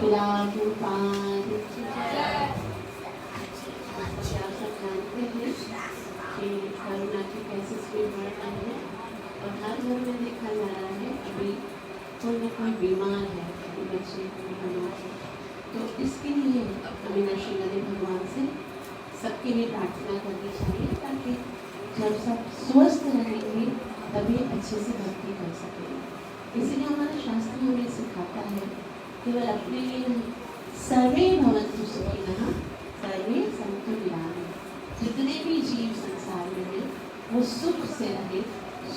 गुलाब पाद सब जानते हैं कि कोरोना की केसेस भी बढ़ रहे हैं और हर घर में देखा जा रहा है अभी कोई ना कोई बीमार है, कोई बच्चे कोई बीमार है। तो इसके लिए हमें नरसिंह भगवान से सबके लिए प्रार्थना करनी चाहिए ताकि जब सब स्वस्थ रहेंगे तभी अच्छे से भक्ति कर सकेंगे। इसीलिए हमारा शास्त्र हमें सिखाता है केवल अपने लिए नहीं, सर्वे भवन्तु सुखिनः सर्वे सन्तु निरामयाः। जितने भी जीव संसार में हैं वो सुख से रहे,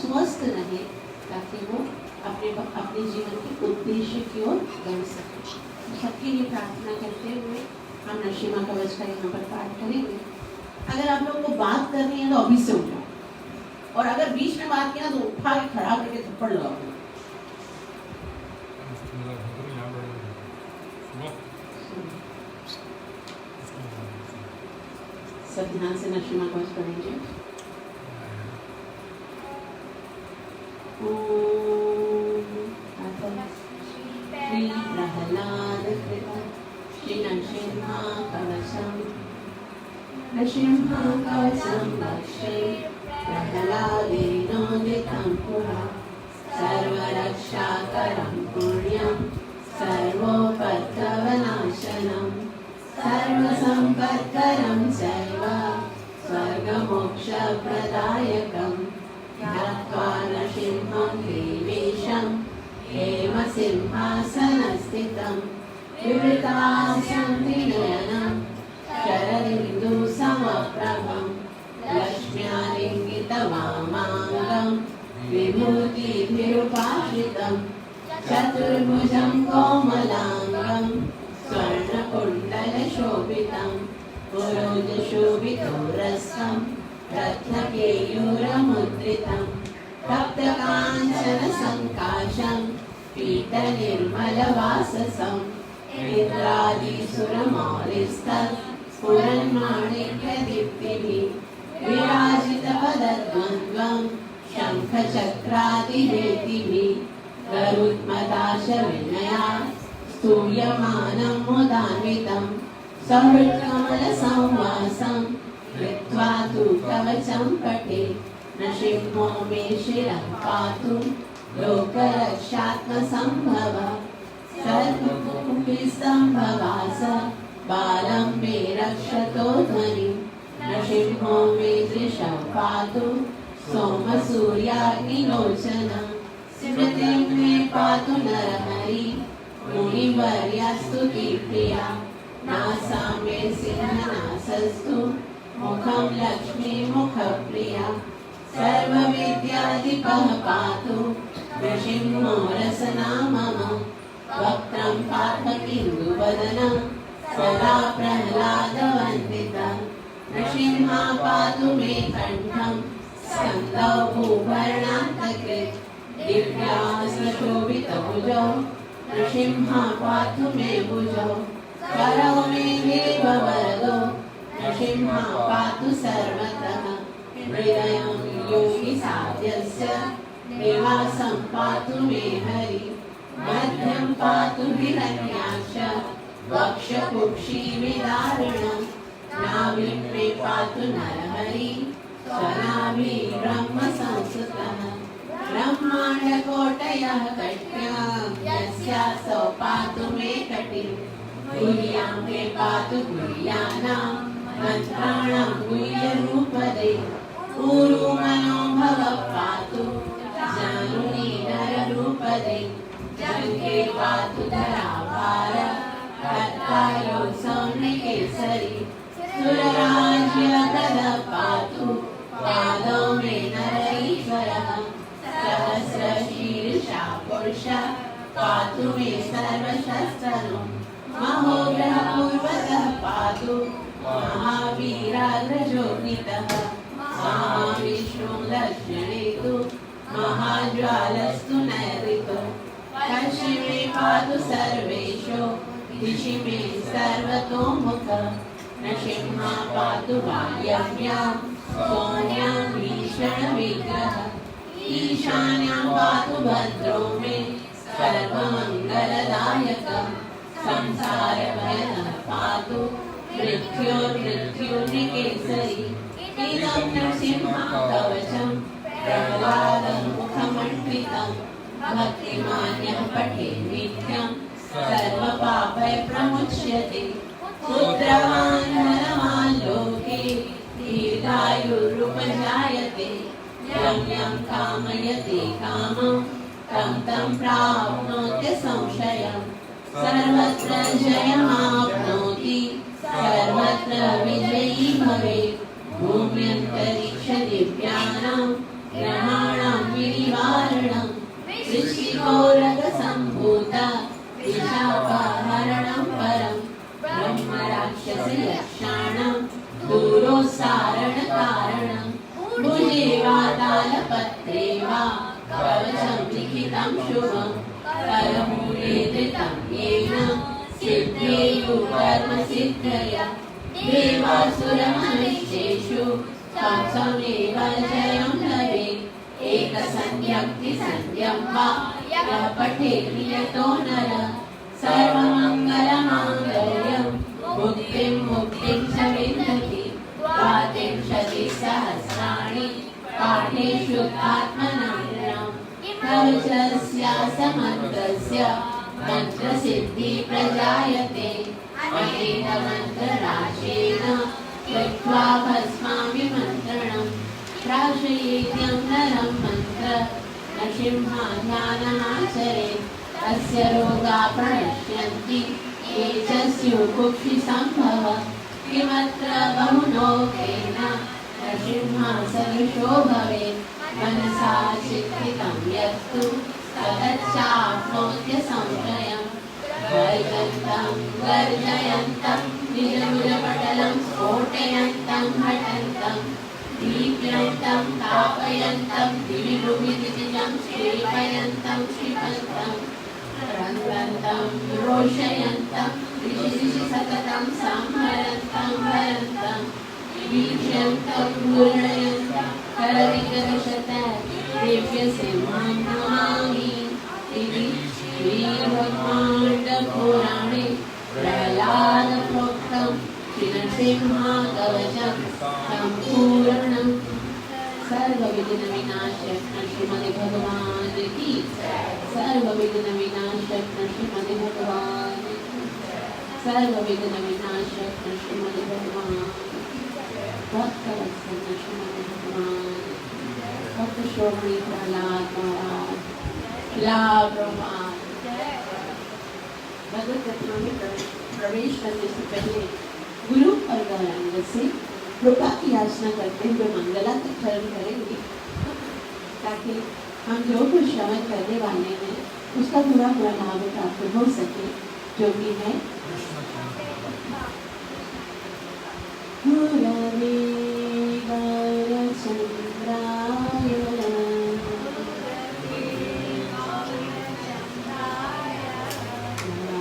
स्वस्थ रहे ताकि वो अपने जीवन के उद्देश्य की ओर बढ़ सके। सबके लिए प्रार्थना करते हुए हम नरसिम्हा कवच का यहाँ पर पाठ करेंगे। अगर आप लोगों को बात करनी है तो अभी से उठो, और अगर बीच में बात किया तो उठा के खड़ा करके थप्पड़ लगाओ। सब ध्यान से नरसिम्हा कवच पढ़ेंगे। श्री प्रहलाद कृत श्री नरसिम्हा कवचम नरसिम्हा कवचम रक्षे प्रहलादेनोदितं पुरा सर्वरक्षाकरं पुण्यं सर्वोपद्रवनाशनं सर्वसम्पत्करं चैव स्वर्गमोक्षप्रदायकं ध्यात्वा नरसिंहं देवेशं हेमसिंहासनस्थितं विवृतास्यं त्रिनयनं शरदिन्दुसमप्रभं लक्ष्म्यालिङ्गितवामाङ्गं विभूतिभिरुपाश्रितं चतुर्भुजं कोमलाङ्गं स्वर्णकुण्डलशोभितं पुरोजशोभितोरस्तं रत्नकेयूरमुद्रितं तप्तकाञ्चनसङ्काशं पीतनिर्मलवाससं इन्द्रादिसुरमौलिस्तत् स्फुरन्माणिक्यदीप्तिभिः विराजितपदद्वन्द्वं शङ्खचक्रादिवेदिभिः गरुत्मदाशविनया स्तूयमानं मुदान्वितं सहृत्कमलसंवासं कृत्वा तु कवचं पठे नरसिंहो मे शिरः पातु लोकरक्षात्मसम्भव सर्वकुपिस्तम्भवास बालं मे रक्षतो ध्वनिं नरसिंहो मे दृशः पातु सोमसूर्याग्निलोचनं स्मृतिं मे पातु नरहरि मुनिवर्यास्तुतिप्रिया नासा मे सिंहनासस्तु मुखं लक्ष्मीमुखप्रिया सर्वविद्याधिपः पातु नरसिंहो रसना मम वक्त्रं पाठकिन्दुवदनं सदा प्रह्लादवन्दितं नरसिंहा पातु मे कण्ठं स्कन्दौ भूभरणान्तकृत् दिव्यास्त्रशोभितभुजौ नरसिंहा पातु मे भुजौ करौ मे देववरदो नरसिंहा पातु सर्वतः हृदयं योगिसाध्यस्य निवासं पातु मे हरि मध्यं पातु हिरण्याक्ष वक्षकुक्षिविदारणं नाभिं मे पातु नरहरि स्वनाभिब्रह्मसंस्तुतः ब्रह्माण्डकोटयः कट्यां यस्यासौ पातु मे कटिं गुह्यां मे पातु गुह्यानां मन्त्राणां गुह्यरूपदे ऊरुमनोभवः पातु जानुनी नररूपदे जङ्घे पातु धराभार कर्तायो सौम्यकेसरी सुरराज्यप्रदः पातु पादौ मे नरईश्वरः सहस्रशीर्षा पुरुषः पातु मे सर्वशस्त्रनो महोग्रः पूर्वतः पातु महावीराग्रजोनितः महाविष्णु दक्षिणेतु महाज्वालस्तु नैऋतो पश्चिमे पातु सर्वेषु दिशि मे सर्वतोमुखः नरसिंहा पातु वायव्यां सौम्यां भीषणविग्रहः ईशान्यां पातु भद्रो मे सर्वमङ्गलदायकः संसारभयं पातु मृत्योर्मृत्युर्निकेसरी इदं नृसिंहकवचं प्रह्लादमुखमण्डितं भक्तिमान्यः पठेत् नित्यं सर्वपापैर्प्रमुच्यते पुत्रवान् धनवान् लोके दीर्घायुरुपजायते यं यं कामयते कामं तं तं प्राप्नोति संशयम् सर्वत्र जयमाप्नोति सर्वत्र विजयी भवेत् भूम्यन्तरिक्षदिव्यानां ग्रहाणां विनिवारणं वृश्चिकोरगसम्भूत विशाखाहरणं परं ब्रह्मराक्षसयक्षाणां दूरोत्सारणकारणं भुजे वातालपत्रे वा कवचं लिखितं शुभं करमूले धृतं येन सिद्धेयुर्कर्मसिद्धया देवासुरमनुष्येषु तत्समेव जयं लभेत् एकसन्ध्यक्तिसन्ध्यं वा यः पठेत् नियतो नरः सर्वमङ्गलमाङ्गल्यं मुक्तिं मुक्तिं च विन्दति द्वात्रिंशतिसहस्राणि पाठेषु आत्मनाम्नां कवचस्यासमन्त्रस्य मन्त्रसिद्धिप्रजायते अनेकमन्त्रराशेन कृत्वा भस्माभिमन्त्रणं प्राशयेद्यं नरं मन्त्र नृसिंहाध्यानमाचरेत् तस्य रोगाः प्रणश्यन्ति ये च स्युकुक्षिसम्भवः किमत्र बहुलोकेन नृसिंहसदृशो भवेत् मनसा चिन्तितं यत्तु ततश्चाप्नोत्य संशयम् गर्जन्तं गर्जयन्तं निजमुजपटलं स्फोटयन्तं घटन्तं दीप्यन्तं तापयन्तं दिवि भुवि दितिजं क्षिपयन्तं क्षिपन्तं रङ्गन्तं रोषयन्तं दिशि दिशि सततं संहरन्तं हरन्तं वीक्ष्यन्तं पूर्णयन्तं करविकर्षत दिव्यसिंहं नमामि इति श्रीब्रह्माण्डपुराणे प्रह्लादप्रोक्तं श्रीनृसिंहकवचं सम्पूर्णम् सर्वविघ्नविनाशक श्रीमद् भगवान की सर्वविघ्नविनाशक श्रीमद् भगवान सर्वविघ्नविनाशक श्रीमद् भगवान भक्तवत्सल श्रीमद् भगवान भक्त श्रोमणी प्रहलाद महाराज लाभ भगवत कथा में प्रवेश करने से पहले गुरु परमानंद से कृपा की याचना करते हुए मंगलाचरण करेंगे ताकि हम जो कुछ श्रवण करने वाले हैं उसका पूरा पूरा लाभ प्राप्त हो सके जो कि है गुरवे वरचन्द्राय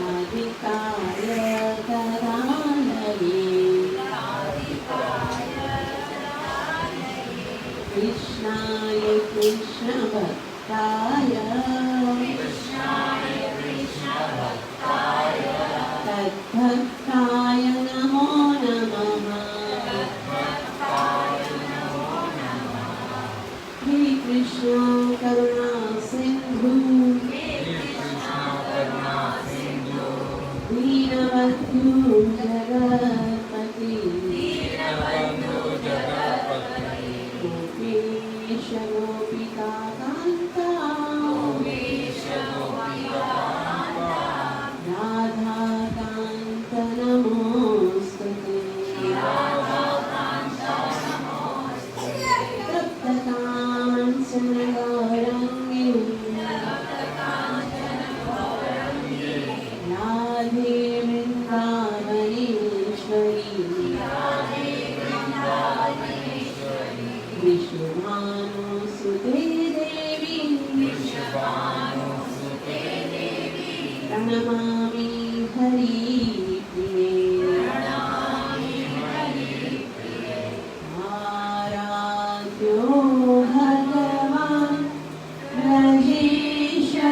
राधिकाय तदालये कृष्णाय कृष्णभक्ताय तद्भक्ताय नमो नमः हे कृष्ण करुणा सिंधु दीनबन्धु जगत्पति गोपेश गोपिका कान्ता राधा कान्त नमोस्तुते तप्तकाञ्चन गौरङ्गी राधे वृन्दावनेश्वरी विश्वभानुसुते देवी प्रणमामि हरिप्रिये आराध्यो भगवान् ब्रजेशतनया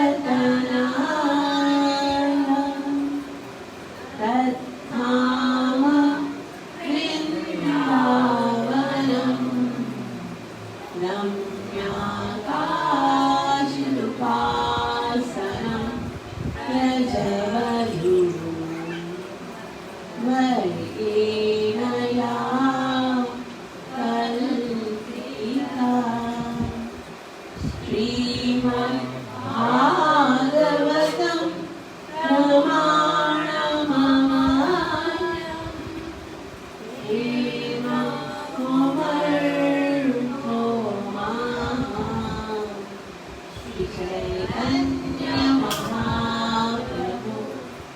चैतन्य महाप्रभु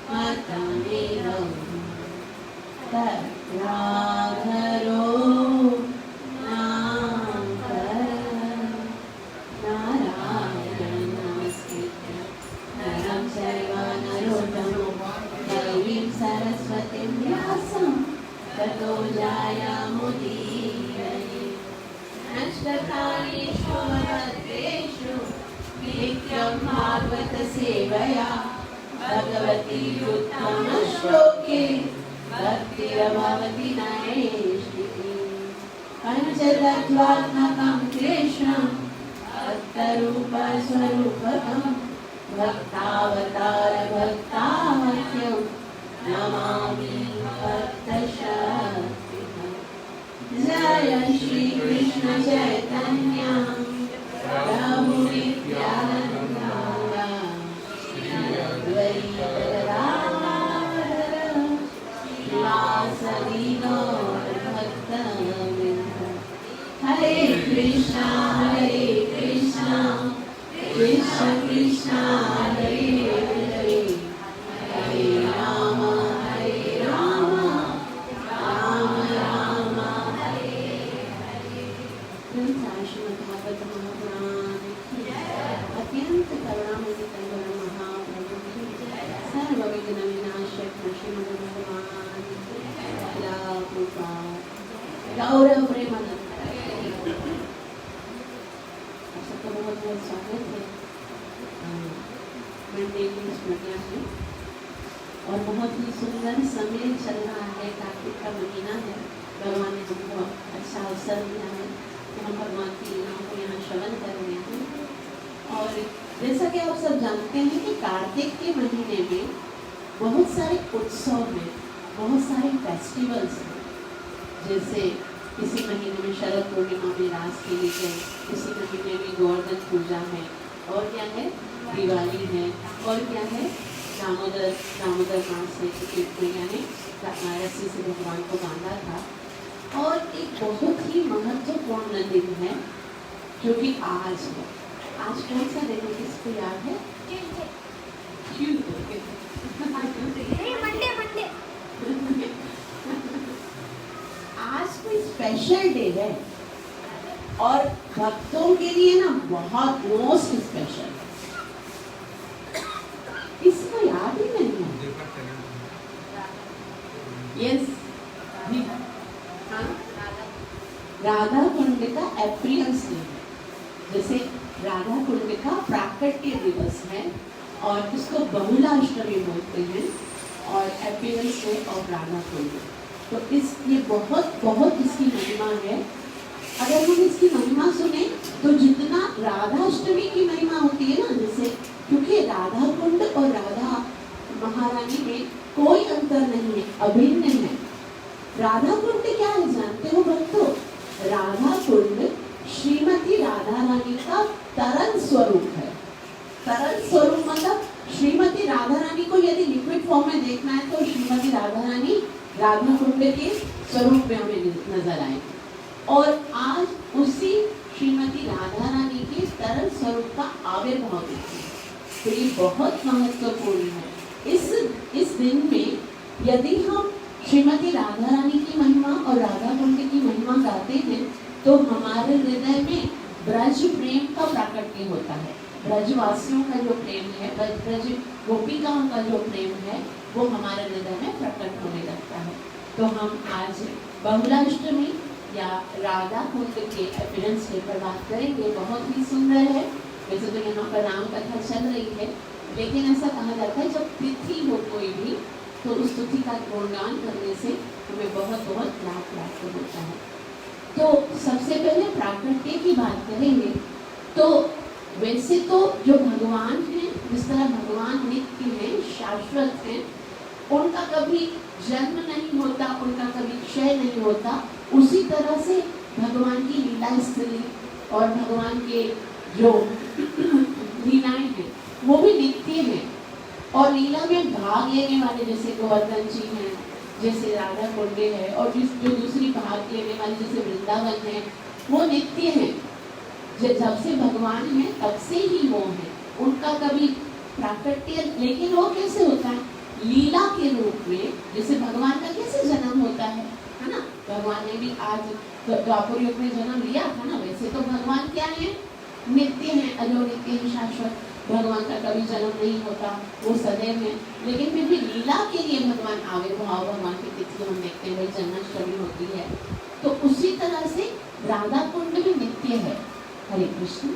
मतमेवम् तत्राधरो नारायणस्मृत्य नरं चैव नरोत्तमं देवीं सरस्वतीं व्यासं ततो जयमुदीरये। नष्टकालेषु भवद्वेषु नित्यं भागवत सेवया भगवती उत्तमश्लोके भक्तिर्भवति नैष्ठिकी। पञ्चतत्त्वात्मकं कृष्णं भक्तरूपस्वरूपकं भक्तावतार भक्तामख्यं नमामि भक्तशक्तिधरम्। जय श्री कृष्ण चैतन्य प्रभु नित्यानंद श्री अद्वैत गदाधर श्रीवासदि गौर भक्तवृंद। हरे कृष्णा कृष्ण कृष्ण हरे हरे हरे राम राम राम हरे हरे। श्रीमद्भागवत महापुराण की अत्यंत करुणामय करुण महाप्रभु की सर्वविघ्न विनाशक श्रीमद् भगवान गौरव प्रेमानंद। सबका बहुत बहुत स्वागत है मंडे की स्मृतियाँ में। और बहुत ही सुंदर समय चल रहा है, कार्तिक का महीना है। भगवान ने हमको अच्छा अवसर दिया है कि हम भगवान की लीलाओं को यहाँ श्रवण कर रहे हैं। और जैसा कि आप सब जानते हैं कि कार्तिक के महीने में बहुत सारे उत्सव हैं, बहुत सारे फेस्टिवल्स हैं। जैसे इसी महीने में शरद पूर्णिमा में रास खेली है, इसी महीने में गोवर्धन पूजा है, और क्या है दिवाली है, और क्या है दामोदर मास है, मैया ने रस्सी से भगवान को बांधा था। और एक बहुत ही महत्वपूर्ण दिन है जो कि आज है। आज कौन सा दिन है, किसको याद है? मंडे। आज कोई स्पेशल डे है और भक्तों के लिए ना बहुत मोस्ट स्पेशल। इसको याद ही नहीं है। यस, हाँ, राधा कुंड का अप्रियंस डे है। जैसे राधा कुंड का प्राकट्य दिवस है और इसको बहुलाष्टमी बोलते हैं, और appearance day of Radha Kund. तो ये बहुत बहुत इसकी महिमा है। अगर हम इसकी महिमा सुने तो जितना राधाष्टमी की महिमा होती है ना, जैसे क्योंकि राधा कुंड और राधा महारानी में कोई अंतर नहीं है, अभिन्न है। राधा कुंड क्या है जानते हो भक्तों? राधा कुंड श्रीमती राधा रानी का तरल स्वरूप है। तरल स्वरूप मतलब श्रीमती राधा रानी को यदि लिक्विड फॉर्म में देखना है तो श्रीमती राधा रानी राधा कुंड के स्वरूप में हमें नजर आएगी। और आज उसी श्रीमती राधा रानी के तरल स्वरूप का आविर्भाव देखते हैं। तो ये बहुत महत्वपूर्ण है। इस दिन में यदि हम श्रीमती राधा रानी की महिमा और राधा कुंड की महिमा गाते हैं तो हमारे हृदय में ब्रज प्रेम का प्राकट्य होता है। ब्रजवासियों का जो प्रेम है, ब्रज गोपिकाओं का जो प्रेम है, वो हमारे हृदय में प्रकट होने लगता है। तो हम आज बहुलाष्टमी या राधा कुंड के अपीयरेंस डे पर बात करेंगे। बहुत ही सुंदर है। वैसे तो यहाँ पर राम कथा चल रही है, लेकिन ऐसा कहा जाता है जब तिथि हो कोई भी तो उस तिथि का गुणगान करने से हमें बहुत बहुत लाभ प्राप्त होता है। तो सबसे पहले प्राकट्य की बात करेंगे। तो वैसे तो जो भगवान हैं, जिस तरह भगवान नित्य हैं, शाश्वत हैं, उनका कभी जन्म नहीं होता, उनका कभी क्षय नहीं होता, उसी तरह से भगवान की लीला स्थली और भगवान के जो लीलाएं हैं वो भी नित्य हैं। और लीला में भाग लेने वाले जैसे गोवर्धन जी हैं, जैसे राधा कुंड है, और जो दूसरी भाग लेने वाली जैसे वृंदावन है, वो नित्य हैं। जब से भगवान है तब से ही वो है। उनका कभी प्राकट्य, लेकिन वो कैसे होता है? लीला के रूप में। जैसे भगवान का कैसे जन्म होता है ना? भगवान ने भी आज द्वापर युग में जन्म लिया था ना। वैसे तो भगवान क्या है? नित्य है, अजो नित्य है, शाश्वत। भगवान का कभी जन्म नहीं होता, वो सदैव है। लेकिन फिर भी लीला के लिए भगवान आविर्भाव, भगवान की तिथि हम देखते हैं, भाई जन्माष्टमी होती है। तो उसी तरह से राधा कुंड भी नित्य है। हरे कृष्ण।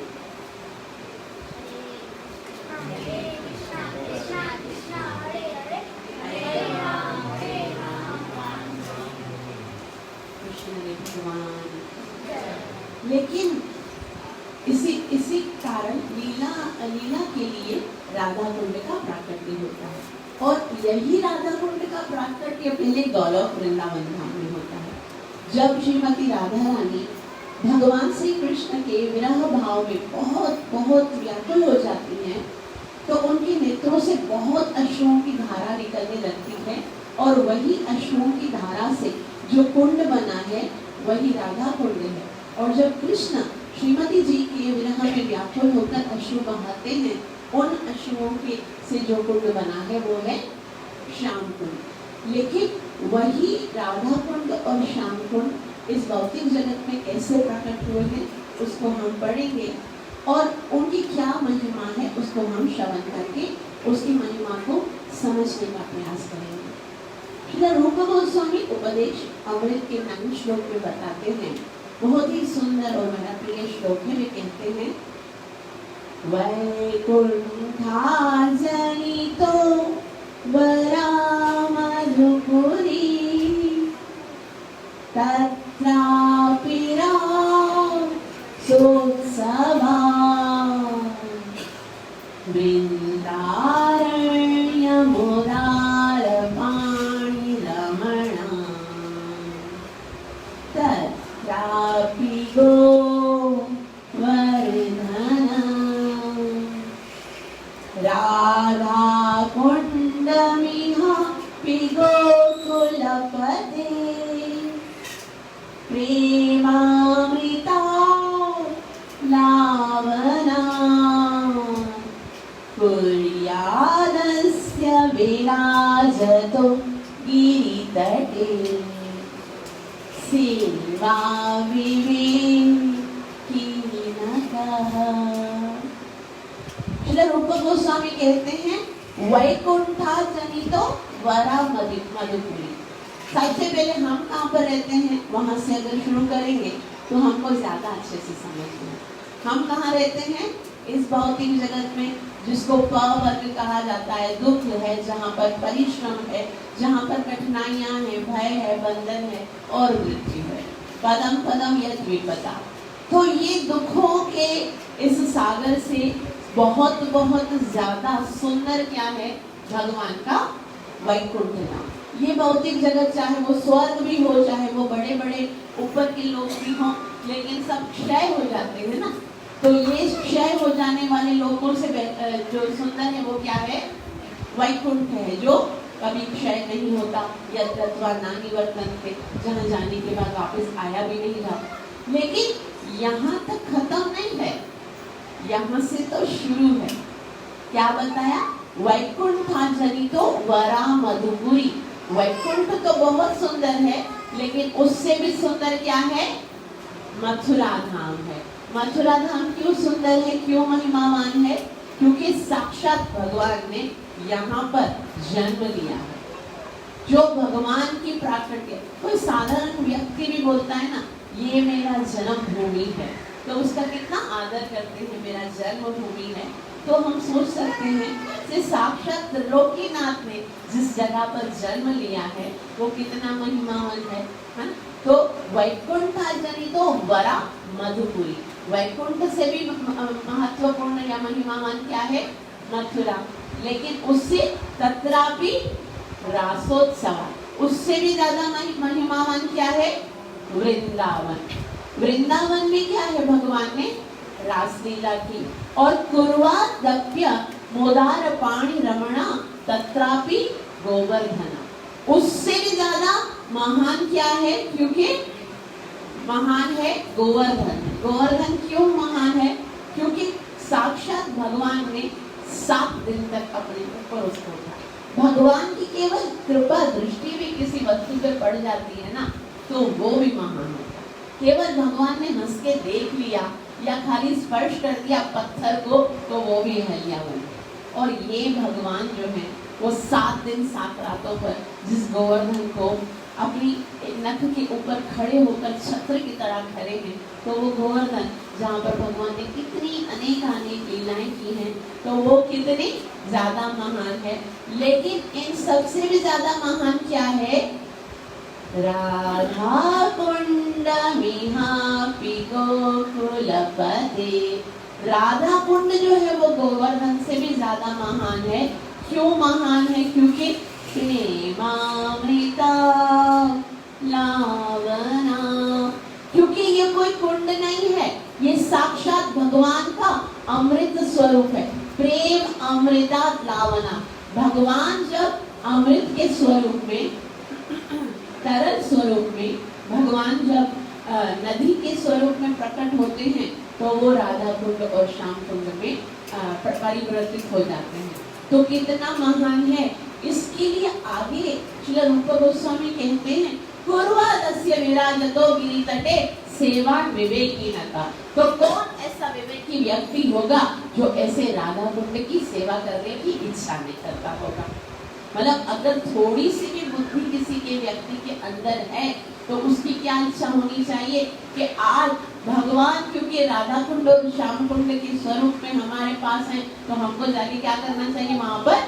लेकिन इसी कारण लीला के लिए राधा कुंड का प्राकट्य होता है। और यही राधा कुंड का प्राकट्य पहले गौलोक वृंदावन धाम में होता है। जब श्रीमती राधा रानी भगवान श्री कृष्ण के विरह भाव में बहुत बहुत व्याकुल हो जाती हैं, तो उनके नेत्रों से बहुत अश्रुओं की धारा निकलने लगती है। और वही अश्रुओं की धारा से जो कुंड बना है वही राधा कुंड है। और जब कृष्ण श्रीमती जी के विरह में व्याकुल होकर अश्रु बहाते हैं, उन अश्रुओं के से जो कुंड बना है वो है श्याम कुंड। लेकिन वही राधा कुंड और श्याम कुंड इस भौतिक जगत में कैसे प्रकट हुए हैं उसको हम पढ़ेंगे, और उनकी क्या महिमा है उसको हम श्रवण करके उसकी महिमा को समझने का प्रयास करेंगे। श्री रूप गोस्वामी उपदेश अमृत के 9 श्लोक में बताते हैं, बहुत ही सुंदर और मेरा प्रिय श्लोक है। वे कहते हैं, वैकुंठा जनितो वरा मधुपुरी तत्रापि सोत्सवा वृंदारण्य मुरार पाणि रमणा तत्रापि गोवर्धना राधा कुंडमिह गोकुलपते प्रेमामृता लावना कुर्यादस्य विराजतो गिरितटे सेवा विवेकिनः। श्री रूप गोस्वामी कहते हैं, वैकुंठा जनितो वरा मधुपुरी। सबसे पहले हम कहाँ पर रहते हैं, वहां से अगर शुरू करेंगे तो हमको ज्यादा अच्छे से समझना है। हम कहाँ रहते हैं? इस भौतिक जगत में, जिसको पवर्ग कहा जाता है, दुख है, जहाँ पर परिश्रम है, जहाँ पर कठिनाइयां है, भय है, बंधन है और मृत्यु है। पदम पदम यद विपदा। तो ये दुखों के इस सागर से बहुत बहुत ज्यादा सुंदर क्या है? भगवान का वैकुंठ धाम। ये भौतिक जगत चाहे वो स्वर्ग भी हो, चाहे वो बड़े बड़े ऊपर के लोग भी हों, लेकिन सब क्षय हो जाते हैं ना। तो ये क्षय हो जाने वाले लोगों से जो सुंदर है वो क्या है? वैकुंठ है, जो कभी क्षय नहीं होता, यत्र नानिवर्तन्ते, जहाँ जाने के बाद वापस आया भी नहीं जाता। लेकिन यहाँ तक खत्म नहीं है, यहाँ से तो शुरू है। क्या बताया? वैकुंठा जनितो वरा मधुपुरी। वैकुंठ तो बहुत सुंदर है, लेकिन उससे भी सुंदर क्या है? मथुरा धाम है। मथुरा धाम क्यों सुंदर है, क्यों महिमावान है? क्योंकि साक्षात भगवान ने यहाँ पर जन्म लिया है। जो भगवान की प्राकट्य, कोई साधारण व्यक्ति भी बोलता है ना, ये मेरा जन्म भूमि है, तो उसका कितना आदर करते हैं, मेरा जन्म भूमि है। तो हम सोच सकते हैं कि साक्षात त्रिलोकीनाथ ने जिस जगह पर जन्म लिया है वो कितना महिमावान है ना? तो वैकुंठा जनितो वरा मधुपुरी। वैकुंठ से भी महत्वपूर्ण या महिमावान क्या है? मथुरा। लेकिन उससे तत्रापि रासोत्सव, उससे भी ज्यादा महिमावान क्या है? वृंदावन। वृंदावन में क्या है? भगवान ने रासलीला की। और कुर्वादप्य मोदार पाणि रमणा तत्रापि गोवर्धना, उससे भी ज्यादा महान क्या है? क्योंकि महान है गोवर्धन। गोवर्धन क्यों महान है? क्योंकि साक्षात भगवान ने 7 दिन तक अपने ऊपर उसको उठाया। भगवान की केवल कृपा दृष्टि भी किसी वस्तु पर पड़ जाती है ना, तो वो भी महान होता है। केवल भगवान ने हंस के देख लिया या खाली स्पर्श कर दिया पत्थर को, तो वो भी हलिया बन गया। और ये भगवान जो है वो 7 दिन 7 रातों पर जिस गोवर्धन को अपनी नख के ऊपर खड़े होकर छत्र की तरह खड़े हैं, तो वो गोवर्धन जहाँ पर भगवान ने कितनी अनेक लीलाएं की हैं, तो वो कितनी ज्यादा महान है। लेकिन इन सबसे भी ज्यादा महान क्या है? राधा कुंड मिहापि गोकुलपते। राधा कुंड जो है वो गोवर्धन से भी ज्यादा महान है। क्यों महान है? क्योंकि प्रेमामृता लावना, क्योंकि ये कोई कुंड नहीं है, ये साक्षात भगवान का अमृत स्वरूप है। प्रेम अमृता लावना, भगवान जब अमृत के स्वरूप में, तरल स्वरूप में, भगवान जब नदी के स्वरूप में प्रकट होते हैं, तो वो राधा कुंड और श्याम कुंड में परिवर्तित हो जाते हैं। तो कितना महान है, इसके लिए आगे श्री रूप गोस्वामी कहते हैं, पूर्वादस्य विराजतो गिरितटे सेवा विवेकीनता। तो कौन ऐसा विवेकी व्यक्ति होगा जो ऐसे राधा कुंड की सेवा करने की इच्छा नहीं करता होगा? मतलब अगर थोड़ी सी भी बुद्धि किसी के व्यक्ति के अंदर है, तो उसकी क्या इच्छा होनी चाहिए कि आज भगवान क्योंकि राधा कुंड और श्याम कुंड के स्वरूप में हमारे पास है, तो हमको जाके क्या करना चाहिए? वहां पर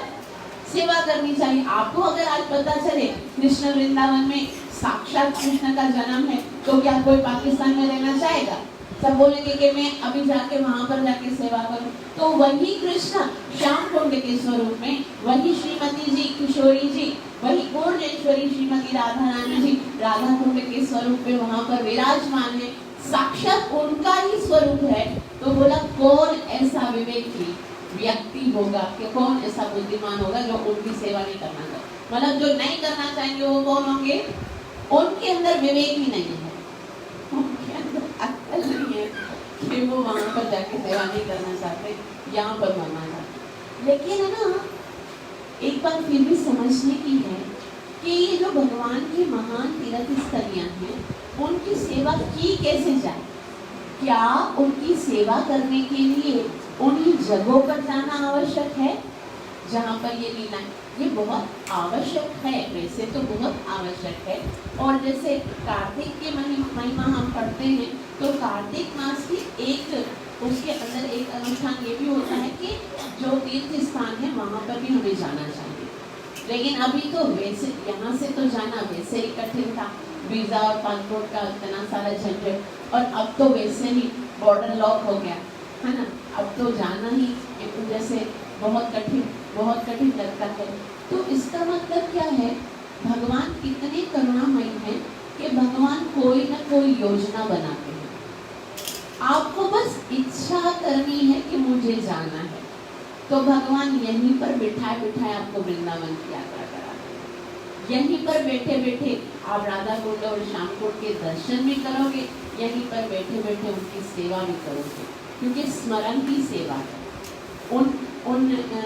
सेवा करनी चाहिए। आपको अगर आज पता चले कृष्ण वृंदावन में साक्षात कृष्ण का जन्म है, तो क्या कोई पाकिस्तान में रहना चाहेगा? सब बोलेंगे कि मैं अभी जाके वहां पर जाके सेवा करूं। तो वही कृष्ण श्याम कुंड के स्वरूप में, वही श्रीमती जी, किशोरी जी, वही पूर्णेश्वरी श्रीमती राधा रानी जी राधा कुंड के स्वरूप में वहां पर विराजमान है, साक्षात उनका ही स्वरूप है। तो बोला कौन ऐसा विवेकी व्यक्ति होगा, कि कौन ऐसा बुद्धिमान होगा जो उनकी सेवा नहीं करना चाहे? मतलब जो नहीं करना चाहेंगे वो कौन होंगे? उनके अंदर विवेक ही नहीं है, उनके अंदर अक्ल नहीं है कि वो वहां पर जाके सेवा नहीं करना चाहते, यहाँ पर मरना चाहते। लेकिन है ना, एक बात फिर भी समझने की है कि ये जो भगवान की महान तीर्थ स्थलियां हैं, उनकी सेवा की कैसे जाए? क्या उनकी सेवा करने के लिए उन्हीं जगहों पर जाना आवश्यक है जहाँ पर ये लीला? ये बहुत आवश्यक है, वैसे तो बहुत आवश्यक है। और जैसे कार्तिक के महिमा हम पढ़ते हैं, तो कार्तिक मास की एक उसके अंदर एक अनुष्ठान ये भी होता है कि जो तीर्थ स्थान है वहाँ पर भी हमें जाना चाहिए। लेकिन अभी तो वैसे यहाँ से तो जाना वैसे ही कठिन था, वीज़ा और पासपोर्ट का इतना सारा झंझट, और अब तो वैसे ही बॉर्डर लॉक हो गया है ना, अब तो जाना ही एक जैसे बहुत कठिन लगता है। तो इसका मतलब क्या है? भगवान कितने करुणामय हैं कि भगवान कोई ना कोई योजना बनाते हैं। आपको बस इच्छा करनी है कि मुझे जाना है, तो भगवान यहीं पर बिठाए आपको वृंदावन की यात्रा कराते हैं। यहीं पर बैठे बैठे आप राधा कुंड और श्याम कुंड के दर्शन भी करोगे, यहीं पर बैठे बैठे उनकी सेवा भी करोगे, क्योंकि स्मरण की सेवा है। उन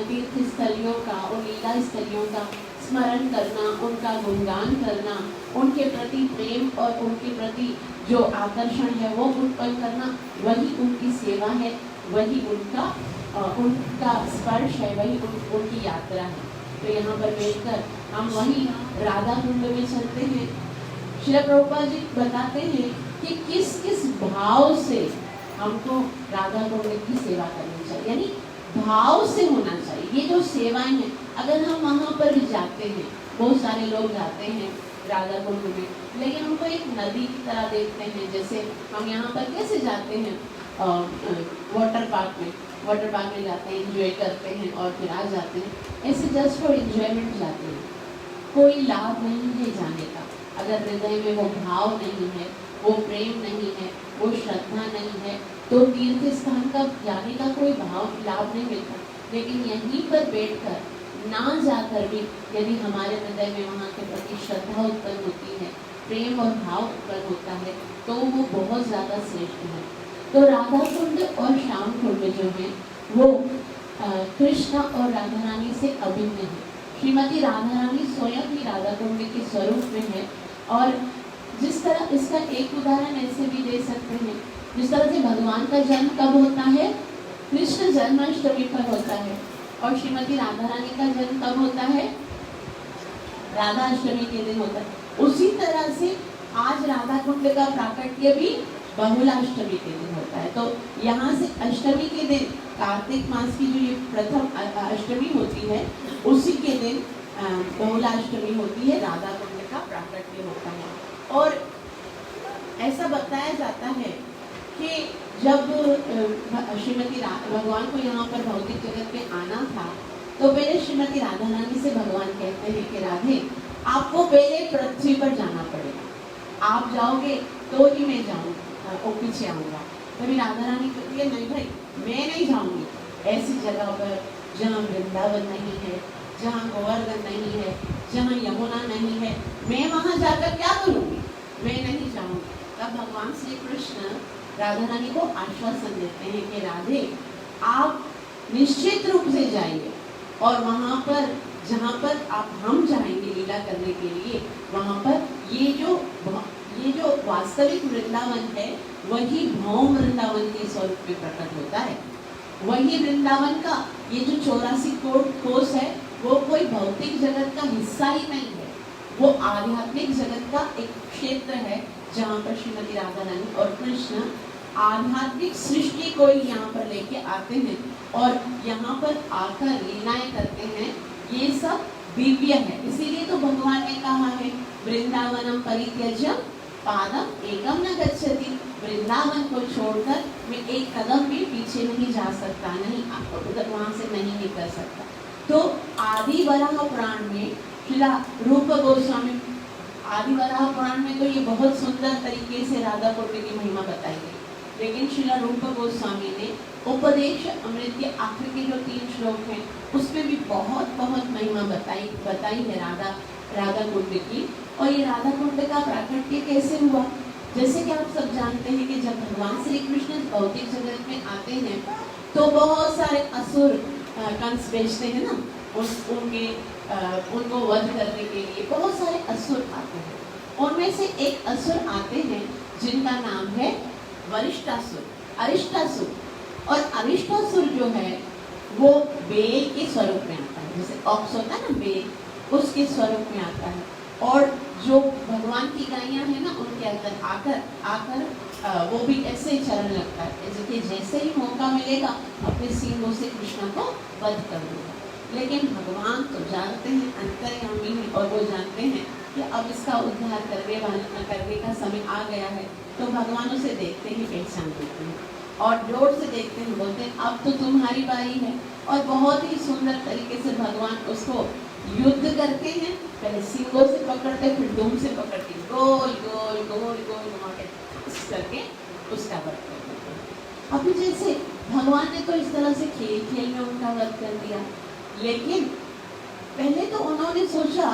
तीर्थ स्थलियों का, उन लीला स्थलियों का स्मरण करना, उनका गुणगान करना, उनके प्रति प्रेम और उनके प्रति जो आकर्षण है वो उत्पन्न करना, वही उनकी सेवा है, वही उनका स्पर्श है, वही उनकी यात्रा है। तो यहाँ पर बैठकर हम वही राधा कुंड में चलते हैं। श्री प्रभुपाद जी बताते हैं कि किस किस भाव से हमको राधा कुंड की सेवा करनी चाहिए, यानी भाव से होना चाहिए। ये जो सेवाएं हैं, अगर हम वहाँ पर जाते हैं, बहुत सारे लोग जाते हैं राधा कुंड में, लेकिन उनको एक नदी की तरह देखते हैं। जैसे हम यहाँ पर कैसे जाते हैं वाटर पार्क में जाते हैं, एंजॉय करते हैं और फिर आ जाते हैं, ऐसे जस्ट फॉर एंजॉयमेंट जाते हैं। कोई लाभ नहीं है जाने का, अगर हृदय में वो भाव नहीं है, वो प्रेम नहीं है, वो श्रद्धा नहीं है, तो तीर्थ स्थान का जाने का कोई लाभ नहीं मिलता। लेकिन यहीं पर बैठकर ना जाकर भी यदि हमारे हृदय में वहाँ के प्रति श्रद्धा उत्पन्न होती है, प्रेम और भाव उत्पन्न होता है, तो वो बहुत ज़्यादा श्रेष्ठ है। तो राधा कुंड और श्याम कुंड जो है वो कृष्ण और राधा रानी से अभिन्न है। श्रीमती राधा रानी स्वयं ही राधा कुंड के स्वरूप में है। और जिस तरह इसका एक उदाहरण ऐसे भी दे सकते हैं, जिस तरह से भगवान का जन्म कब होता है, कृष्ण जन्माष्टमी पर होता है, और श्रीमती राधा रानी का जन्म कब होता है, राधा अष्टमी के दिन होता है। उसी तरह से आज राधा कुंड का प्राकट्य भी बहुलाष्टमी के दिन होता है। तो यहाँ से अष्टमी के दिन, कार्तिक मास की जो ये प्रथम अष्टमी होती है, उसी के दिन बहुलाष्टमी होती है, राधा कुंड का प्राकट्य होता है। और ऐसा बताया जाता है कि जब श्रीमती भगवान को यहाँ पर भौतिक जगत में आना था, तो पहले श्रीमती राधा रानी से भगवान कहते हैं कि राधे, आपको पहले पृथ्वी पर जाना पड़ेगा, आप जाओगे तो ही मैं जाऊँगा, वो पीछे आऊँगा। तभी राधा रानी कहती है नहीं भाई, मैं नहीं जाऊँगी ऐसी जगह पर जहाँ वृंदावन नहीं है, जहाँ गोवर्धन नहीं है, जहाँ यमुना नहीं है, मैं वहाँ जाकर क्या करूँगी, मैं नहीं जाऊँगी। तब भगवान श्री कृष्ण राधा रानी को आश्वासन देते हैं कि राधे, आप निश्चित रूप से जाइए, और वहाँ पर जहाँ पर हम जाएंगे लीला करने के लिए, वहाँ पर ये जो वास्तविक वृंदावन है, वही भौम वृंदावन के स्वरूप में प्रकट होता है। वही वृंदावन का ये जो 84 कोस है, वो कोई भौतिक जगत का हिस्सा ही नहीं है, वो आध्यात्मिक जगत का एक क्षेत्र है, जहाँ पर श्रीमती राधा रानी और कृष्ण आध्यात्मिक सृष्टि को यहाँ पर लेके आते हैं और यहाँ पर आकर लीलाएं करते हैं। ये सब दिव्य है। इसीलिए तो भगवान ने कहा है, वृंदावनम परित्यज्य पादम एकम न गच्छति, वृंदावन को छोड़कर मैं एक कदम भी पीछे नहीं जा सकता, नहीं उधर वहाँ से नहीं निकल सकता। तो आदि वराह पुराण में श्रीला रूप गोस्वामी, आदि वराह पुराण में तो ये बहुत सुंदर तरीके से राधा कुंड की महिमा बताई गई, लेकिन श्रीला रूप गोस्वामी ने उपदेश अमृत के आखिर के जो 3 श्लोक हैं, उसमें भी बहुत बहुत महिमा बताई है राधा कुंड की। और ये राधा कुंड का प्राकट्य कैसे हुआ, जैसे कि आप सब जानते हैं कि जब भगवान श्री कृष्ण भौतिक जगत में आते हैं तो बहुत सारे असुर कंस बेचते हैं ना, उनको वध करने के लिए बहुत सारे असुर आते हैं। उनमें से एक असुर आते हैं जिनका नाम है वरिष्ठासुर, अरिष्टासुर। और अरिष्टासुर जो है वो बेल के स्वरूप में आता है, जैसे ऑक्स होता है ना बेल, उसके स्वरूप में आता है। और जो भगवान की गायें हैं ना, उनके अंदर आकर वो भी ऐसे ही चलन लगता है, जैसे ही मौका मिलेगा अपने सींगों से कृष्ण को वध कर देगा। लेकिन भगवान तो जानते हैं, अंतर्यामी हैं, और वो जानते हैं कि अब इसका उद्धार करने का समय आ गया है। तो भगवान उसे देखते ही पहचान देते हैं और जोर से देखते हैं, बोलते हैं अब तो तुम्हारी बारी है। और बहुत ही सुंदर तरीके से भगवान उसको युद्ध करते हैं, पहले सींगों से पकड़ते, फिर दुम से पकड़ते, गोल गोल गोल गोल घुमा के करके उसका वध कर देते हैं। अभी जैसे भगवान ने तो इस तरह से खेल में उनका वध कर दिया, लेकिन पहले तो उन्होंने सोचा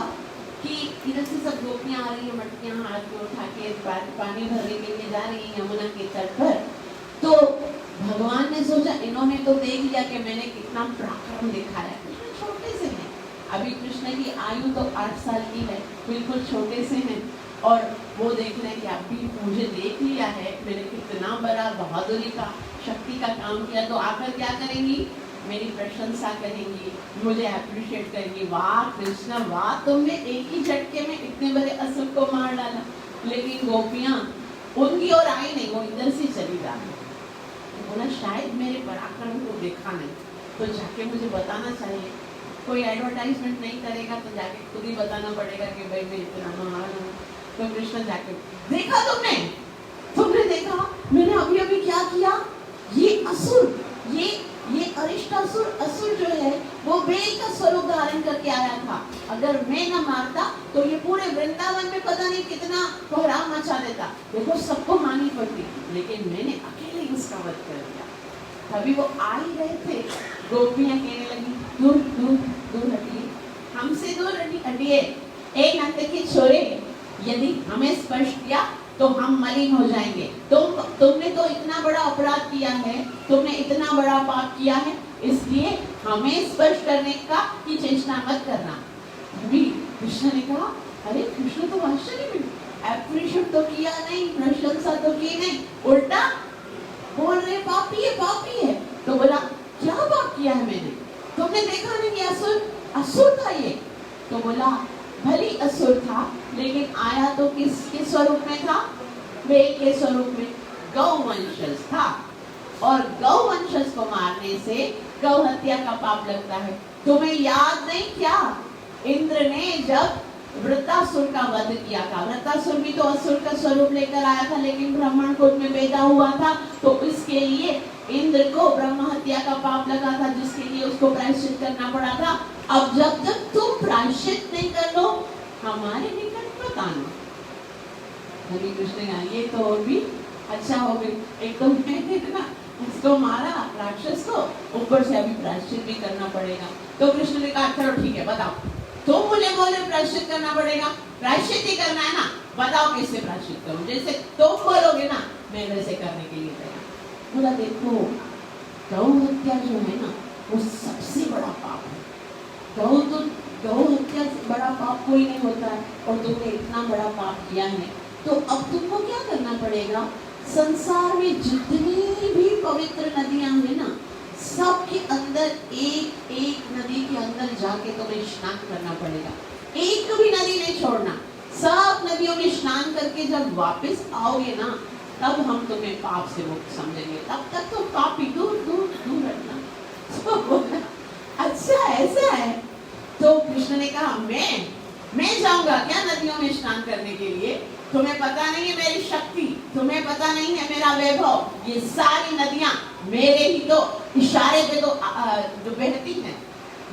कि इधर से सब गोपियाँ आ रही हैं, मटकियाँ हाथ में उठा के पानी भरने के लिए जा रही हैं यमुना के तट पर। तो भगवान ने सोचा, इन्होंने तो देख लिया कि मैंने कितना पराक्रम दिखाया, छोटे से हैं, अभी कृष्ण की आयु तो 8 साल की है, बिल्कुल छोटे से हैं, और वो देख रहे हैं कि अभी मुझे देख लिया है, मैंने कितना बड़ा बहादुरी का, शक्ति का काम किया, तो आकर क्या करेंगी, मेरी प्रशंसा करेंगी, मुझे अप्रिशिएट करेंगी, वाह कृष्ण वाह, तुमने एक ही झटके में इतने बड़े असुर को मार डाला। लेकिन गोपियाँ उनकी ओर आई नहीं, वो इधर से चली गई। बोला शायद मेरे पराक्रम को देखा नहीं, तो जाके मुझे बताना चाहिए, कोई एडवर्टाइजमेंट नहीं करेगा तो जाके खुद ही बताना पड़ेगा कि भाई मैं इतना महान हूँ। तो कृष्ण जाके देखा, तुमने देखा मैंने अभी अभी क्या किया, ये असुर, ये अरिष्टासुर असुर जो है वो बेल का स्वरूप धारण करके आया था, अगर मैं न मारता तो ये पूरे वृंदावन में पता नहीं कितना कोहराम मचा देता, देखो सबको हानि पड़ती, लेकिन मैंने अकेले इसका वध कर दिया। तभी वो आ ही रहे थे, गोपियां कहने लगी दूर दूर दूर हटिए, हमसे दूर हटिए, एक नंद के छोरे, यदि हमें स्पर्श किया तो हम मलिन हो जाएंगे। तुमने तो इतना बड़ा अपराध किया है, तुमने इतना बड़ा पाप किया है, इसलिए हमें स्पर्श करने का की चेष्टा मत करना। अभी कृष्ण ने कहा, अरे कृष्ण तो आश्चर्य में एप्रिशिएट तो किया नहीं, प्रशंसा तो की नहीं, उल्टा बोल रहे पापी है। तो बोला क्या पाप किया है मैंने? तुमने देखा नहीं कि असुर था ये? तो बोला भली असुर था, लेकिन आया तो किसके स्वरूप में था? वेद के स्वरूप में, गौवंशज था। और गौवंशज को मारने से गौ हत्या का पाप लगता है। तुम्हें याद नहीं क्या, इंद्र ने जब वृत्तासुर का वध किया था, वृत्तासुर भी तो असुर का स्वरूप लेकर आया था, लेकिन ब्राह्मण कुल में पैदा हुआ था, तो इसके लिए इंद्र को ब्रह्म हत्या का पाप लगा था, जिसके लिए उसको प्रायश्चित करना पड़ा था। अब जब तक तुम प्रायश्चित नहीं कर लो, हमारे निकट मत आना। हरि कृष्ण का ये तो और भी अच्छा हो गया। एक तो मैंने ना इसको मारा राक्षस को, ऊपर से अभी प्रायश्चित भी करना पड़ेगा। तो कृष्ण ने कहा चलो ठीक है, बताओ, तुम मुझे बोले प्रायश्चित करना पड़ेगा, प्रायश्चित ही करना है ना, बताओ कैसे प्रायश्चित करूं, जैसे तुम बोलोगे ना मैं वैसे करने के लिए तैयार। बोला देखो, गौ हत्या जो है ना वो सबसे बड़ा पाप है। गौ हत्या से बड़ा पाप कोई नहीं होता है, और तुमने इतना बड़ा पाप किया है, तो अब तुमको क्या करना पड़ेगा, संसार में जितनी भी पवित्र नदियां हैं ना, सबके अंदर एक एक नदी के अंदर जाके तुम्हें स्नान करना पड़ेगा। एक भी नदी नहीं छोड़ना, सब नदियों में स्नान करके जब वापस आओगे ना, तब हम तुम्हें पाप से मुक्त समझेंगे। तब तक तो पापी दूर दूर दूर रखना। तो अच्छा ऐसा है। तो कृष्ण ने कहा मैं जाऊंगा क्या नदियों में स्नान करने के लिए? तुम्हें पता नहीं है मेरी शक्ति, तुम्हें पता नहीं है मेरा वैभव, ये सारी नदियां मेरे ही तो इशारे पे तो जो बहती हैं।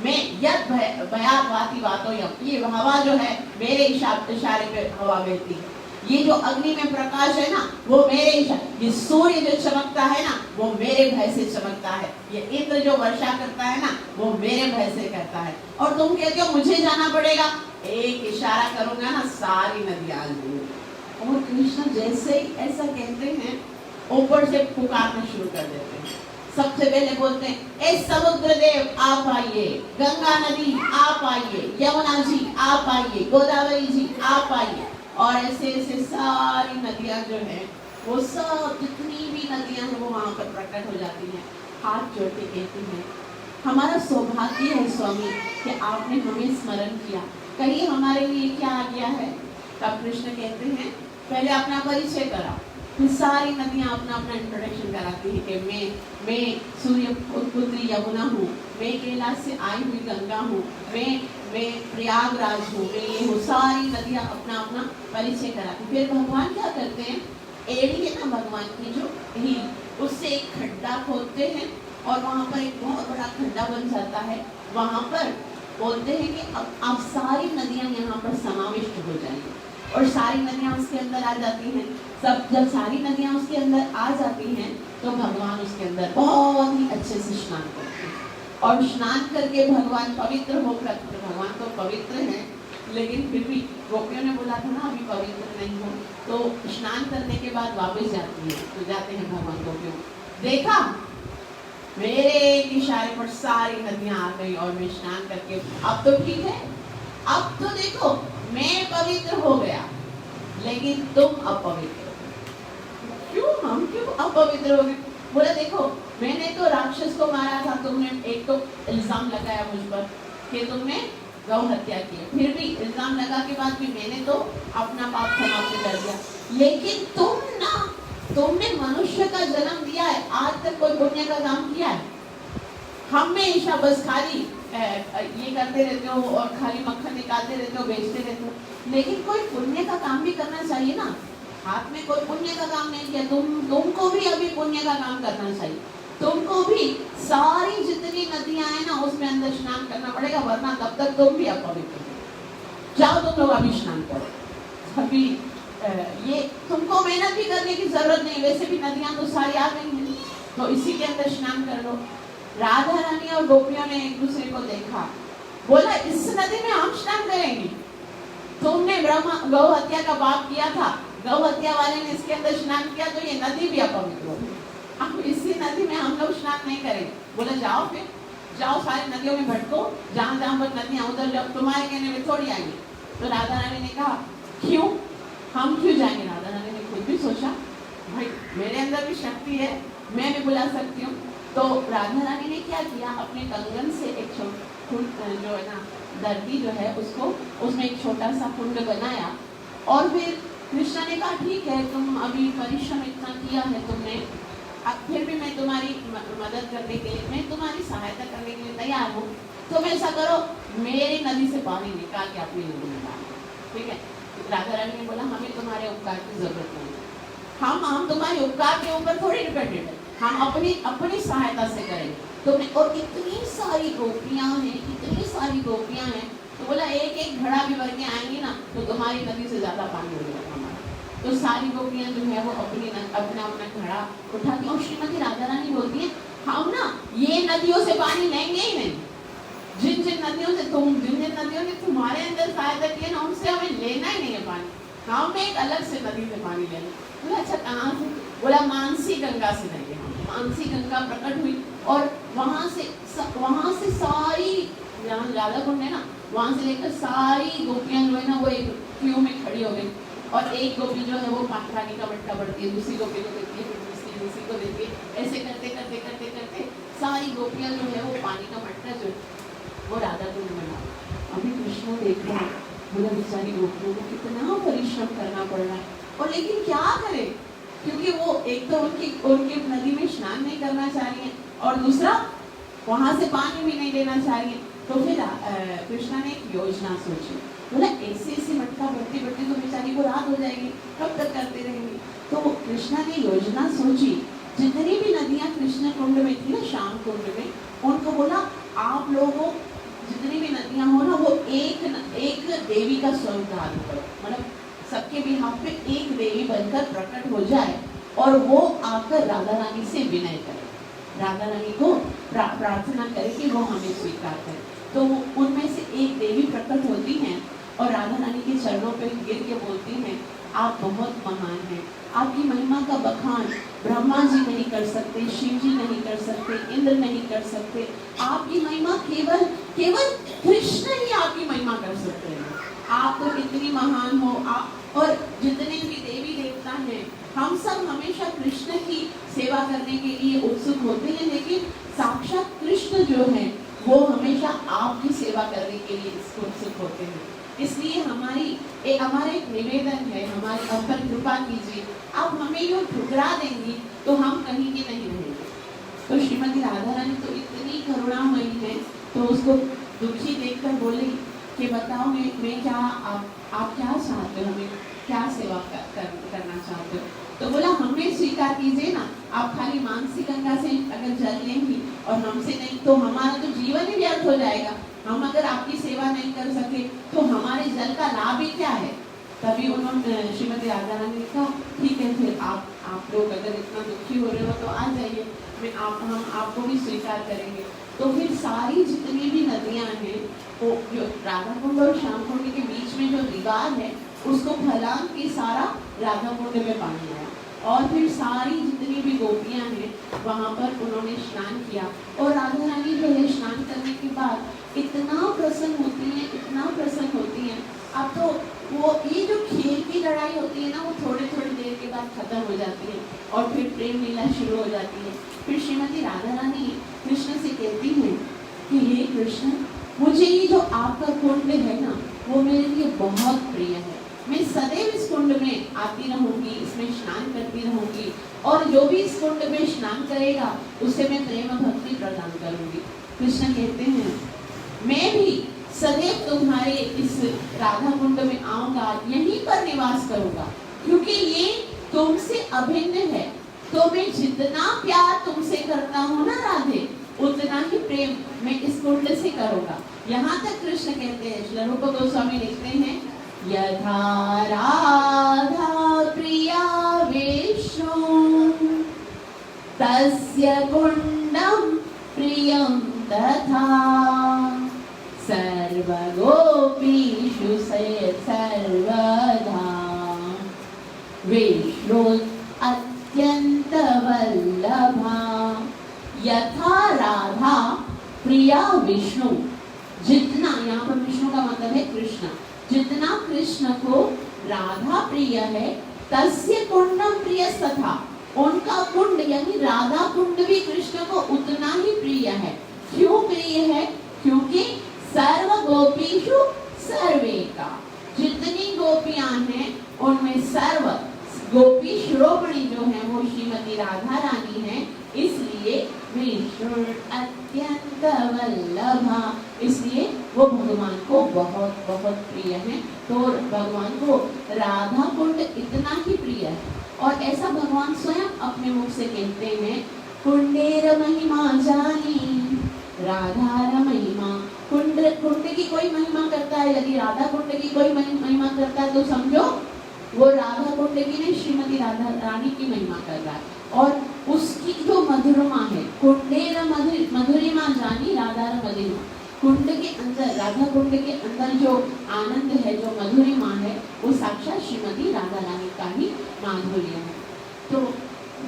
मैं यद भयावाती बातों, ये हवा जो है मेरे इशारे पे हवा बहती है। ये जो अग्नि में प्रकाश है ना वो मेरे इशारे, ये सूर्य जो चमकता है ना वो मेरे भय से चमकता है, ये इंद्र जो वर्षा करता है ना वो मेरे भय से करता है। और तुम कहते हो मुझे जाना पड़ेगा, एक इशारा करूंगा ना सारी नदियां आ जाएंगी। और कृष्ण जैसे ही ऐसा कहते हैं, ऊपर से पुकारना शुरू कर देते हैं। सबसे पहले बोलते हैं, ए समुद्र देव आप आइए, गंगा नदी आप आइए, यमुना जी आप आइए, गोदावरी जी आप आइए। और ऐसे ऐसे सारी नदियां जो है वो सब जितनी भी नदियां हैं वो वहां पर प्रकट हो जाती हैं। हाथ जोड़ के कहती हैं, हमारा सौभाग्य है स्वामी कि आपने हमें स्मरण किया, कहिए हमारे लिए क्या आ गया है। तब कृष्ण कहते हैं, पहले अपना परिचय कराओ। फिर सारी नदियां अपना अपना इंट्रोडक्शन कराती है कि मैं सूर्य पुत्री यमुना हूँ, मैं कैलाश से आई हुई गंगा हूँ, मैं प्रयागराज हूँ, मैं ये हूँ। सारी नदियां अपना अपना परिचय कराती। फिर भगवान क्या करते हैं, एड़ी है ना भगवान की जो ही, उससे एक खड्डा खोदते हैं और वहाँ पर एक बहुत बड़ा खड्डा बन जाता है। वहाँ पर बोलते हैं कि अब सारी नदियां यहाँ पर समाविष्ट हो जाएंगी, और सारी नदियां उसके अंदर आ जाती हैं। सब जब सारी नदियां उसके अंदर आ जाती हैं तो भगवान उसके अंदर बहुत ही अच्छे से स्नान करते हैं। और स्नान करके भगवान पवित्र होकर, भगवान तो पवित्र हैं, लेकिन फिर भी गोपियों ने बोला था ना अभी पवित्र नहीं हो, तो स्नान करने के बाद वापस जाती है। तो जाते हैं भगवान गोपियों, देखा मेरे एक इशारे पर सारी नदियां आ गई और मैं स्नान करके अब तो ठीक है, अब तो देखो मैं पवित्र हो गया, लेकिन तुम अपवित्र हो गए। क्यों, हम क्यों अपवित्र हो गए? बोला देखो मैंने तो राक्षस को मारा था, तुमने एक तो इल्जाम लगाया मुझ पर कि तुमने गौ हत्या की है, फिर भी इल्जाम लगा के बाद भी मैंने तो अपना पाप समाप्त कर दिया, लेकिन तुमने मनुष्य का जन्म दिया है, आज तक कोई पुण्य का काम किया है? हमेशा बस खाली ये करते रहते हो और खाली मक्खन निकालते रहते हो, बेचते रहते हो, लेकिन कोई पुण्य का काम भी करना चाहिए ना। हाथ में कोई पुण्य का काम नहीं किया, तुमको भी अभी पुण्य का काम करना चाहिए। तुमको भी सारी जितनी नदियां हैं ना उसमें अंदर स्नान करना पड़ेगा, वरना तब तक तुम भी अपवित्र हो। जाओ तुम लोग अभी स्नान करो। अभी ये तुमको मेहनत भी करने की जरूरत नहीं, वैसे भी नदियां तो सारी आ गई हैं, तो इसी के अंदर स्नान कर लो। राधा रानी और गोपियों ने एक दूसरे को देखा, बोला इस नदी में हम स्नान करेंगे, तुमने ब्रह्मा गौ हत्या का पाप किया था, गौ हत्या वाले ने इसके अंदर स्नान किया तो ये नदी भी अपवित्र हो गई। अब इसी नदी में हम लोग स्नान नहीं करेंगे। बोला जाओ फिर, जाओ सारी नदियों में भटको, जहाँ जहाँ पर नदियाँ उधर जाओ, तुम्हारे कहने में थोड़ी आएंगी। तो राधा रानी ने कहा क्यों, हम क्यों जाएंगे। राधा रानी ने खुद भी सोचा भाई मेरे अंदर भी शक्ति है, मैं भी बुला सकती हूँ। तो राधा रानी ने क्या किया, अपने कंगन से एक जो है ना धरती जो है उसको, उसमें एक छोटा सा कुंड बनाया। और फिर कृष्ण ने कहा ठीक है, तुम अभी परिश्रम इतना किया है तुमने, अब फिर भी मैं तुम्हारी मदद करने के लिए, मैं तुम्हारी सहायता करने के लिए तैयार हूँ। तुम ऐसा करो, मेरी नदी से पानी निकाल के अपनी नदी में डालो, ठीक है। राधा रानी ने बोला हमें तुम्हारे उपकार की जरूरत नहीं, हम तुम्हारे उपकार के ऊपर थोड़ी डिपेंडेंट है, हम अपनी सहायता से करेंगे। तो मैं, और इतनी सारी गोपियां हैं, इतनी सारी गोपियां हैं, तो बोला एक एक घड़ा भी भर के आएंगी ना तो तुम्हारी नदी से ज्यादा पानी हो जाएगा हमारा। तो सारी गोपियां जो है वो अपना अपना घड़ा उठाती, और श्रीमती राधा रानी बोलती है हम ना ये नदियों से पानी लेंगे ही नहीं, जिन जिन नदियों ने तुम्हारे अंदर सहायता की है ना, उनसे हमें लेना ही नहीं है पानी, हम एक अलग से नदी से पानी लेंगे। बोला अच्छा कहाँ से, बोला मानसी गंगा से लेंगे हम। मानसी गंगा प्रकट हुई और वहां से सारी, जहाँ राधा कुंड है ना, वहां से लेकर सारी गोपियां जो है ना वो एक क्यू में खड़ी हो गई। और एक गोपी जो है वो पानी का मटका बढ़ती है, दूसरी गोपी को देती है, फिर दूसरी को देती है, ऐसे करते करते करते करते सारी गोपियां जो है वो पानी का मटका जो वो राधा कुंड में डाला। अभी कृष्ण देख रहा है, बोला बेचारी गोपियों को कितना परिश्रम करना पड़ रहा है, और लेकिन क्या करे, क्योंकि वो एक तो उनकी नदी में स्नान नहीं करना चाह रही है, और दूसरा वहां से पानी भी नहीं लेना चाह रही है। तो फिर कृष्णा ने एक योजना सोची, बोला ऐसे मटका बढ़ते बढ़ते तो बेचारी को रात हो जाएगी, कब तक करते रहेंगे। तो कृष्णा ने योजना सोची, जितनी भी नदियां कृष्ण कुंड में थी ना, श्याम कुंड में, उनको बोला आप लोगों जितनी भी नदियां हो ना वो एक देवी का स्वरूप धारण करो, मतलब सबके भी हाथ पे एक देवी बनकर प्रकट हो जाए, और वो आकर राधा रानी से विनय करे, राधा रानी को प्रार्थना करे कि वो हमें स्वीकार करे। तो उनमें से एक देवी प्रकट होती हैं और राधा रानी के चरणों पे गिर के बोलती हैं आप बहुत महान हैं, आपकी महिमा का बखान ब्रह्मा जी नहीं कर सकते, शिव जी नहीं कर सकते, इंद्र नहीं कर सकते, आपकी महिमा केवल कृष्ण ही आपकी महिमा कर सकते हैं। आप तो कितनी महान हो, आप और जितने भी देवी देवता हैं हम सब हमेशा कृष्ण की सेवा करने के लिए उत्सुक होते हैं, लेकिन साक्षात कृष्ण जो है वो हमेशा आपकी सेवा करने के लिए उत्सुक होते हैं। इसलिए हमारा एक निवेदन है, हमारी हम पर कृपा कीजिए, आप हमें यूँ ठुकरा देंगी तो हम कहीं के नहीं रहेंगे। तो श्रीमती राधा रानी तो इतनी करुणामयी है, तो उसको दुखी देखकर बोली कि बताओ मैं क्या, आप क्या चाहते हो, हमें क्या सेवा करना चाहते हो। तो बोला हमें स्वीकार कीजिए ना, आप खाली मानसी गंगा से अगर जल लेंगी और हमसे नहीं तो हमारा तो जीवन ही व्यर्थ हो जाएगा, हम अगर आपकी सेवा नहीं कर सके तो हमारे जल का लाभ ही क्या है। तभी उन्होंने श्रीमती राधा रानी ने कहा ठीक है, फिर आप लोग अगर इतना दुखी हो रहे हो तो आ जाइए, हम आपको भी स्वीकार करेंगे। तो फिर सारी जितनी भी नदियां हैं वो जो राधा कुंड और श्याम कुंड के बीच में जो दीवार है उसको फैलान के सारा राधा कुंड में पानी आया, और फिर सारी जितनी भी गोपियां हैं वहाँ पर उन्होंने स्नान किया। और राधा रानी जो है स्नान करने के बाद इतना प्रसन्न होती हैं, इतना प्रसन्न होती हैं। अब तो वो ये जो खेल की लड़ाई होती है ना वो थोड़ी देर के बाद खत्म हो जाती है और फिर प्रेम लीला शुरू हो जाती है। फिर श्रीमती राधा रानी कृष्ण से कहती हैं कि हे कृष्ण, मुझे ये जो आपका कुंड है ना वो मेरे लिए बहुत प्रिय है, मैं सदैव इस कुंड में आती रहूंगी, इसमें स्नान करती रहूंगी, और जो भी इस कुंड में स्नान करेगा उससे मैं प्रेम भक्ति प्रदान करूंगी। कृष्ण कहते हैं मैं भी सदैव तुम्हारे इस राधा कुंड में आऊंगा, यहीं पर निवास करूंगा, क्योंकि ये तुमसे अभिन्न है। तो मैं जितना प्यार तुमसे करता हूँ ना राधे, उतना ही प्रेम मैं इस कुंड से करूंगा। यहाँ तक कृष्ण कहते हैं, श्री रूप गोस्वामी लिखते हैं यथा राधा प्रिया विष्णु तस्य कुंडम प्रियं तथा सर्वगोपीषु विष्णु, जितना, यहाँ पर विष्णु का मतलब है कृष्ण, जितना कृष्ण को राधा प्रिय है, तस्य कुंडम प्रिय तथा, उनका कुंड यानी राधा कुंड भी कृष्ण को उतना ही प्रिय है। क्यों प्रिय है? क्योंकि सर्व गोपीषु सर्वेका, जितनी गोपियां हैं उनमें सर्व गोपी श्रोमणी जो है वो श्रीमती राधा रानी है, इसलिए विष्णु अत्यंत वल्लभा, इसलिए वो भगवान को बहुत बहुत प्रिय है। तो भगवान को राधा कुंड इतना ही प्रिय है, और ऐसा भगवान स्वयं अपने मुख से कहते हैं, कुंडेर महिमा जानी राधा महिमा। कुंड की कोई महिमा करता है, यदि राधा कुंड की कोई महिमा करता है तो समझो वो राधा कुंड की नहीं, श्रीमती राधा रानी की महिमा कर रहा है। और उसकी जो मधुरमा है, कुंडेर मधुरिमा जानी राधा मधुरिमा, कुंड के अंदर, राधा कुंड के अंदर जो आनंद है, जो मधुरिमा है, वो साक्षात श्रीमती राधा रानी का ही माधुर्य है। तो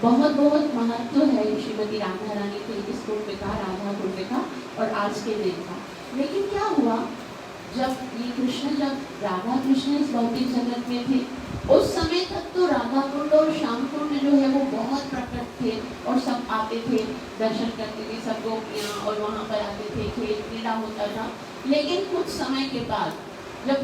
बहुत बहुत महत्व है श्रीमती राधा रानी के इस कुंड का, राधा कुंड का और आज के दिन का। लेकिन क्या हुआ, जब ये कृष्ण, जब राधा कृष्ण इस भौतिक जगत में थे, उस समय तक तो राधा कुंड और श्याम कुंड जो है वो बहुत प्रकट थे, और सब आते थे, दर्शन करते थे, सब गोपियाँ और वहाँ पर आते थे, खेल क्रीड़ा होता था। लेकिन कुछ समय के बाद जब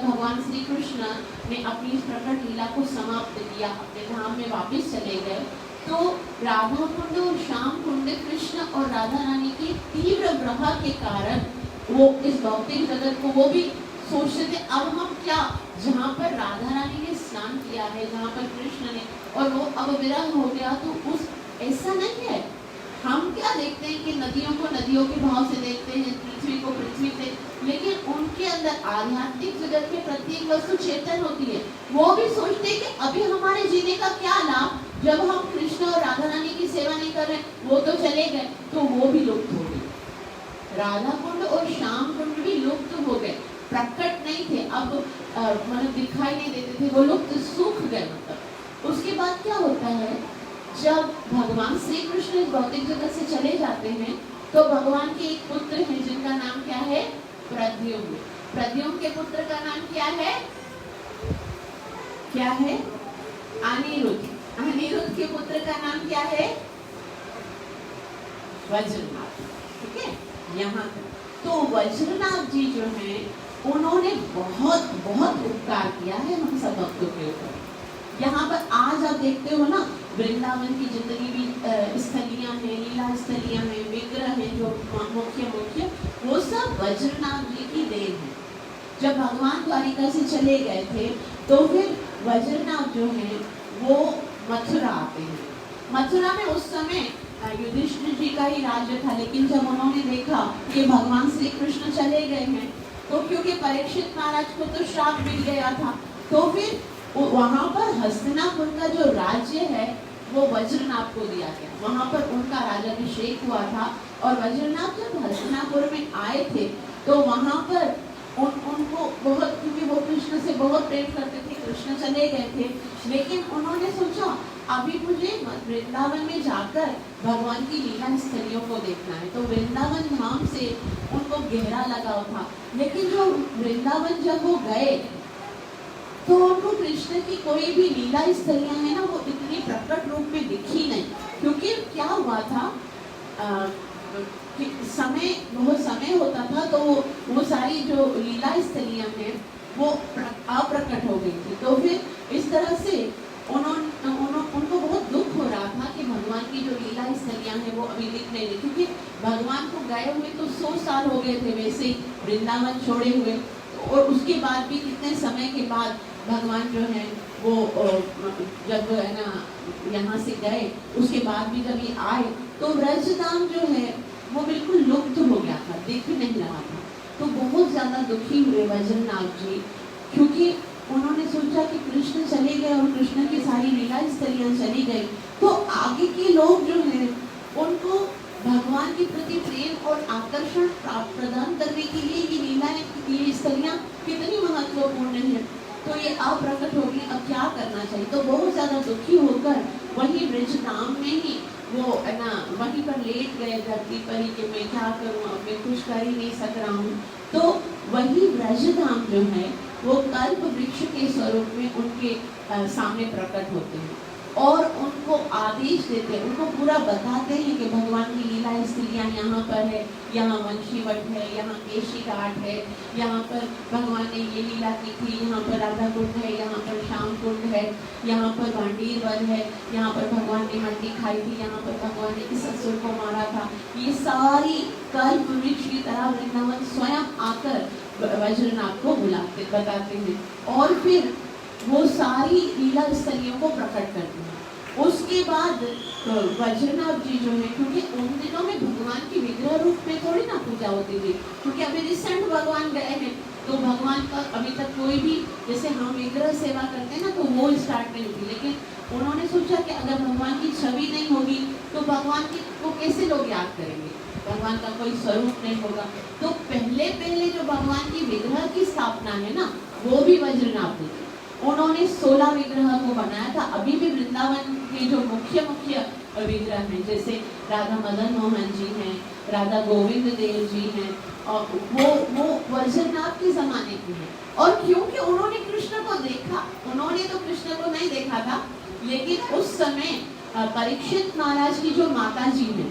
भगवान श्री कृष्ण ने अपनी इस प्रकट लीला को समाप्त किया, अपने धाम में वापस चले गए, तो राधा कुंड और श्याम कुंड कृष्ण और राधा रानी के तीव्र ब्रह्म के कारण वो इस भौतिक जगत को, वो भी सोचते थे अब हम क्या, जहाँ पर राधा रानी ने स्नान किया है, जहाँ पर कृष्ण ने, और वो अब विरह हो गया, तो उस ऐसा नहीं है। हम क्या देखते हैं कि नदियों को नदियों के भाव से देखते हैं, पृथ्वी को पृथ्वी से, लेकिन उनके अंदर आध्यात्मिक जगत में प्रत्येक वस्तु चेतन होती है। वो भी सोचते हैं कि अभी हमारे जीने का क्या लाभ, जब हम कृष्ण और राधा रानी की सेवा नहीं कर रहे, वो तो चले गए, तो वो भी लुप्त हो गए। राधा कुंड और श्याम कुंड भी लुप्त हो गए, प्रकट नहीं थे, अब मतलब दिखाई नहीं देते थे, वो लुप्त, सूख गए। मतलब उसके बाद क्या होता है, जब भगवान श्री कृष्ण इस भौतिक जगत से चले जाते हैं, तो भगवान के एक पुत्र हैं जिनका नाम क्या है, प्रद्युम्न। प्रद्युम्न के पुत्र का नाम क्या है, क्या है, अनिरुद्ध। अनिरुद्ध के पुत्र का नाम क्या है, वज्रनाथ। ठीक है, यहाँ तो वज्रनाथ जी जो हैं, उन्होंने बहुत बहुत उपकार किया है हम सब भक्तों के ऊपर। यहाँ पर आज आप देखते हो ना, वृंदावन की जितनी भी स्थलियाँ हैं, लीला स्थलियाँ हैं, विग्रह हैं, जो मुख्य वो सब वज्रनाथ जी की देन है। जब भगवान द्वारिका से चले गए थे, तो फिर वज्रनाथ जो हैं वो मथुरा आते हैं। मथुरा में उस समय युधिष्ठिर जी का ही राज्य था, लेकिन जब उन्होंने देखा कि भगवान श्री कृष्ण चले गए हैं, तो क्योंकि परीक्षित महाराज को तो श्राप मिल गया था, तो फिर वहाँ पर हस्तिनापुर का जो राज्य है वो वज्रनाथ को दिया गया। वहाँ पर उनका राज्याभिषेक हुआ था, और वज्रनाथ जब हस्तिनापुर में आए थे, तो वहाँ पर उनको बहुत, क्योंकि वो कृष्ण से बहुत प्रेम करते थे, कृष्ण चले गए थे, लेकिन उन्होंने सोचा अभी मुझे वृंदावन में जाकर भगवान की लीला स्थलियों को देखना है। तो वृंदावन धाम से उनको गहरा लगाव था, लेकिन जो वृंदावन जब वो गए, तो उनको कृष्ण की कोई भी लीला स्थलियाँ हैं ना, वो इतनी प्रकट रूप में दिखी नहीं। क्योंकि क्या हुआ था, समय, वो समय होता था, तो वो सारी जो लीला स्थलियाँ हैं वो अप्रकट हो गई थी। तो फिर इस तरह से उनको बहुत दुख हो रहा था कि भगवान की जो लीला स्थलियाँ हैं वो अभी दिख नहीं रही, क्योंकि भगवान को गए हुए तो 100 साल हो गए थे वैसे ही वृंदावन छोड़े हुए, और उसके बाद भी कितने समय के बाद भगवान जो है वो जब है ना यहाँ से गए, उसके बाद भी जब ये आए, तो व्रजधाम जो है वो बिल्कुल लुप्त हो गया था, दिख नहीं रहा था। तो बहुत ज़्यादा दुखी हुए वज्रनाथ जी, क्योंकि उन्होंने सोचा कि कृष्ण चले गए और कृष्ण की सारी लीला स्थलियाँ चली गई, तो आगे के लोग जो हैं उनको भगवान के प्रति प्रेम और आकर्षण प्रदान करने के लिए ये लीलाएं, ये स्थलियाँ कितनी महत्वपूर्ण है, तो ये अप्रकट होगी, अब क्या करना चाहिए। तो बहुत ज़्यादा दुखी होकर वही ब्रजधाम में ही वो है ना वहीं पर लेट गए धरती पर ही कि मैं क्या करूँ, अब मैं कुछ कर ही नहीं सक रहा हूँ। तो वही ब्रजधाम जो है वो कल्प वृक्ष के स्वरूप में उनके सामने प्रकट होते हैं और उनको आदेश देते हैं, उनको पूरा बताते हैं कि भगवान की लीला स्त्रियाँ यहाँ पर है, यहाँ वंशीवट है, यहाँ केशी घाट है, यहाँ पर भगवान ने ये लीला की थी, यहाँ पर राधा कुंड है, यहाँ पर श्याम कुंड है, यहाँ पर भांडीर वन है, यहाँ पर भगवान ने मंडी खाई थी, यहाँ पर भगवान ने इस असुर को मारा था। ये सारी कल्प वृक्ष की तरह वृंदावन स्वयं आकर वज्रनाथ को बुलाते बताते हैं और फिर वो सारी लीला स्थलियों को प्रकट करते हैं। उसके बाद वज्रनाथ जी जो है, क्योंकि उन दिनों में भगवान की विग्रह रूप में थोड़ी ना पूजा होती थी, क्योंकि अभी रिसेंट भगवान गए हैं तो भगवान का अभी तक कोई भी, जैसे हम विग्रह सेवा करते हैं ना तो वो स्टार्ट नहीं हुई, लेकिन उन्होंने सोचा कि अगर भगवान की छवि नहीं होगी तो भगवान की को कैसे लोग याद करेंगे, भगवान का कोई स्वरूप नहीं होगा। तो पहले जो भगवान की विग्रह की स्थापना है ना वो भी वज्रनाथ जी, उन्होंने 16 विग्रह को बनाया था। अभी भी वृंदावन के जो मुख्य विग्रह हैं, जैसे राधा मदन मोहन जी हैं, राधा गोविंद देव जी हैं, और वो वज्रनाथ के जमाने की है। और क्योंकि उन्होंने कृष्ण को देखा, उन्होंने तो कृष्ण को नहीं देखा था, लेकिन उस समय परीक्षित महाराज की जो माता जी हैं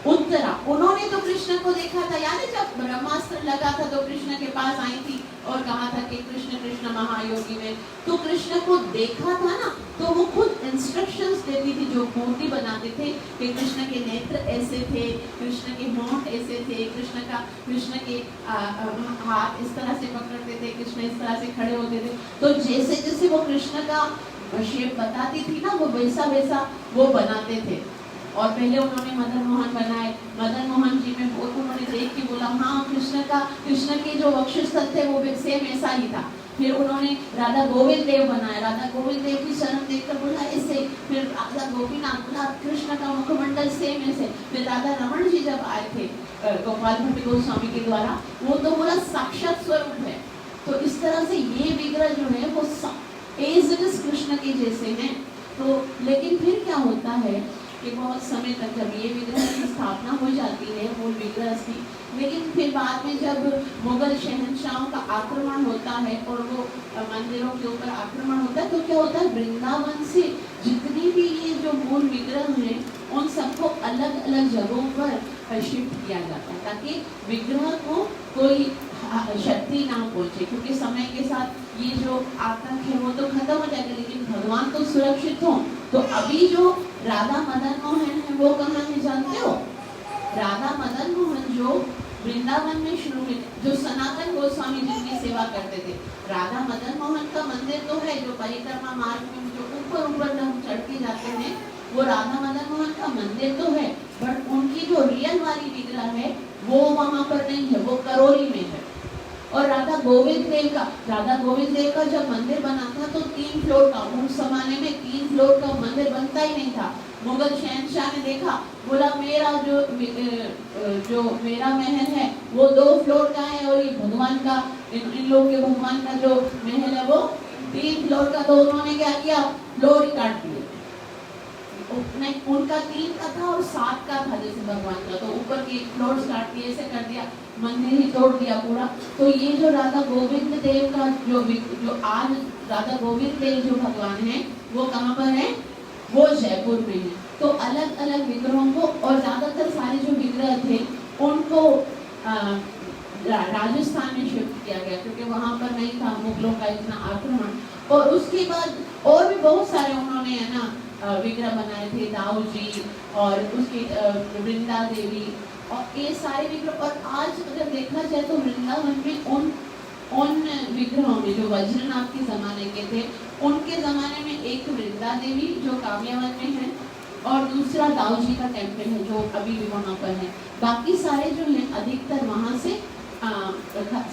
उत्तरा, उन्होंने तो कृष्ण को देखा था। याद है जब ब्रह्मास्त्र लगा था तो कृष्ण के पास आई थी और कहा था कि कृष्ण कृष्ण महायोगी में, तो कृष्ण को देखा था ना, तो वो खुद इंस्ट्रक्शंस देती थी, जो मूर्ति बनाते थे कि कृष्ण के नेत्र ऐसे थे, कृष्ण के होंठ ऐसे थे, कृष्ण के हाथ इस तरह से पकड़ते थे, कृष्ण इस तरह से खड़े होते थे। तो जैसे जैसे वो कृष्ण का शेप बताती थी ना, वो वैसा वो बनाते थे। और पहले उन्होंने मदन मोहन बनाए, मदन मोहन जी में उन्होंने देख के बोला हाँ कृष्ण के जो वक्षस्थल थे वो सेम ऐसा ही था। फिर उन्होंने राधा गोविंद देव बनाया, राधा गोविंद देव की शरण देखकर बोला ऐसे, फिर राधा गोपीनाथ बोला कृष्ण का मुखमंडल सेम ऐसे। फिर राधा रमन जी जब आए थे गोपाल भट्ट गोस्वामी के द्वारा, वो तो बोला साक्षात स्वरूप है। तो इस तरह से ये विग्रह जो है वो एज इट इज कृष्ण के जैसे हैं। तो लेकिन फिर क्या होता है कि बहुत समय तक जब ये विग्रह की स्थापना हो जाती है मूल विग्रह की, लेकिन फिर बाद में जब मुगल शहंशाहों का आक्रमण होता है और वो मंदिरों के ऊपर आक्रमण होता है, तो क्या होता है वृंदावन से जितनी भी ये जो मूल विग्रह हैं उन सबको अलग अलग जगहों पर शिफ्ट किया जाता है, ताकि विग्रह को कोई क्षति ना पहुंचे, क्योंकि समय के साथ ये जो आतंक है वो तो खत्म हो जाएगा, लेकिन भगवान तो सुरक्षित हो। तो अभी जो राधा मदन मोहन है वो कहाँ है जानते हो? राधा मदन मोहन जो वृंदावन में शुरू हुए, जो सनातन गोस्वामी जिनकी सेवा करते थे, राधा मदन मोहन का मंदिर तो है जो परिक्रमा मार्ग में जो ऊपर हम चढ़ के जाते हैं, वो राधा मदन मोहन का मंदिर तो है, बट उनकी जो रियल वाली विग्रह है वो वहां पर नहीं है, वो करौली में है। और राधा गोविंद देव का जब मंदिर बना था तो 3 फ्लोर का, उस जमाने में 3 फ्लोर का मंदिर बनता ही नहीं था। मुगल शहंशाह ने देखा, बोला मेरा जो मेरा महल है वो 2 फ्लोर का है और ये भगवान का इन लोगों के भगवान का जो महल है वो 3 फ्लोर का। तो उन्होंने क्या किया, फ्लोर ही काट दिए। नहीं, उनका 3 का था और 7 का था जैसे भगवान का, तो ऊपर के फ्लोर काट दिए, ऐसे कर दिया, मंदिर ही तोड़ दिया पूरा। तो ये जो राधा गोविंद देव का जो आज राधा गोविंद देव जो भगवान है वो कहाँ पर है? वो जयपुर में है। तो अलग अलग विग्रहों को, और ज्यादातर सारे जो विग्रह थे उनको राजस्थान में शिफ्ट किया गया, क्योंकि वहां पर नहीं था मुगलों का इतना आक्रमण। और उसके बाद और भी बहुत सारे उन्होंने है ना विग्रह बनाए थे, दाऊ जी और उसकी वृंदा देवी और ये सारे विग्रह। और आज अगर देखा जाए तो वृंदावन में उन विग्रहों में जो वज्रनाथ के जमाने के थे, उनके जमाने में एक वृंदा देवी जो काव्यावन में है और दूसरा दाऊ जी का टेम्पल है जो अभी भी वहाँ पर है। बाकी सारे जो है अधिकतर वहाँ से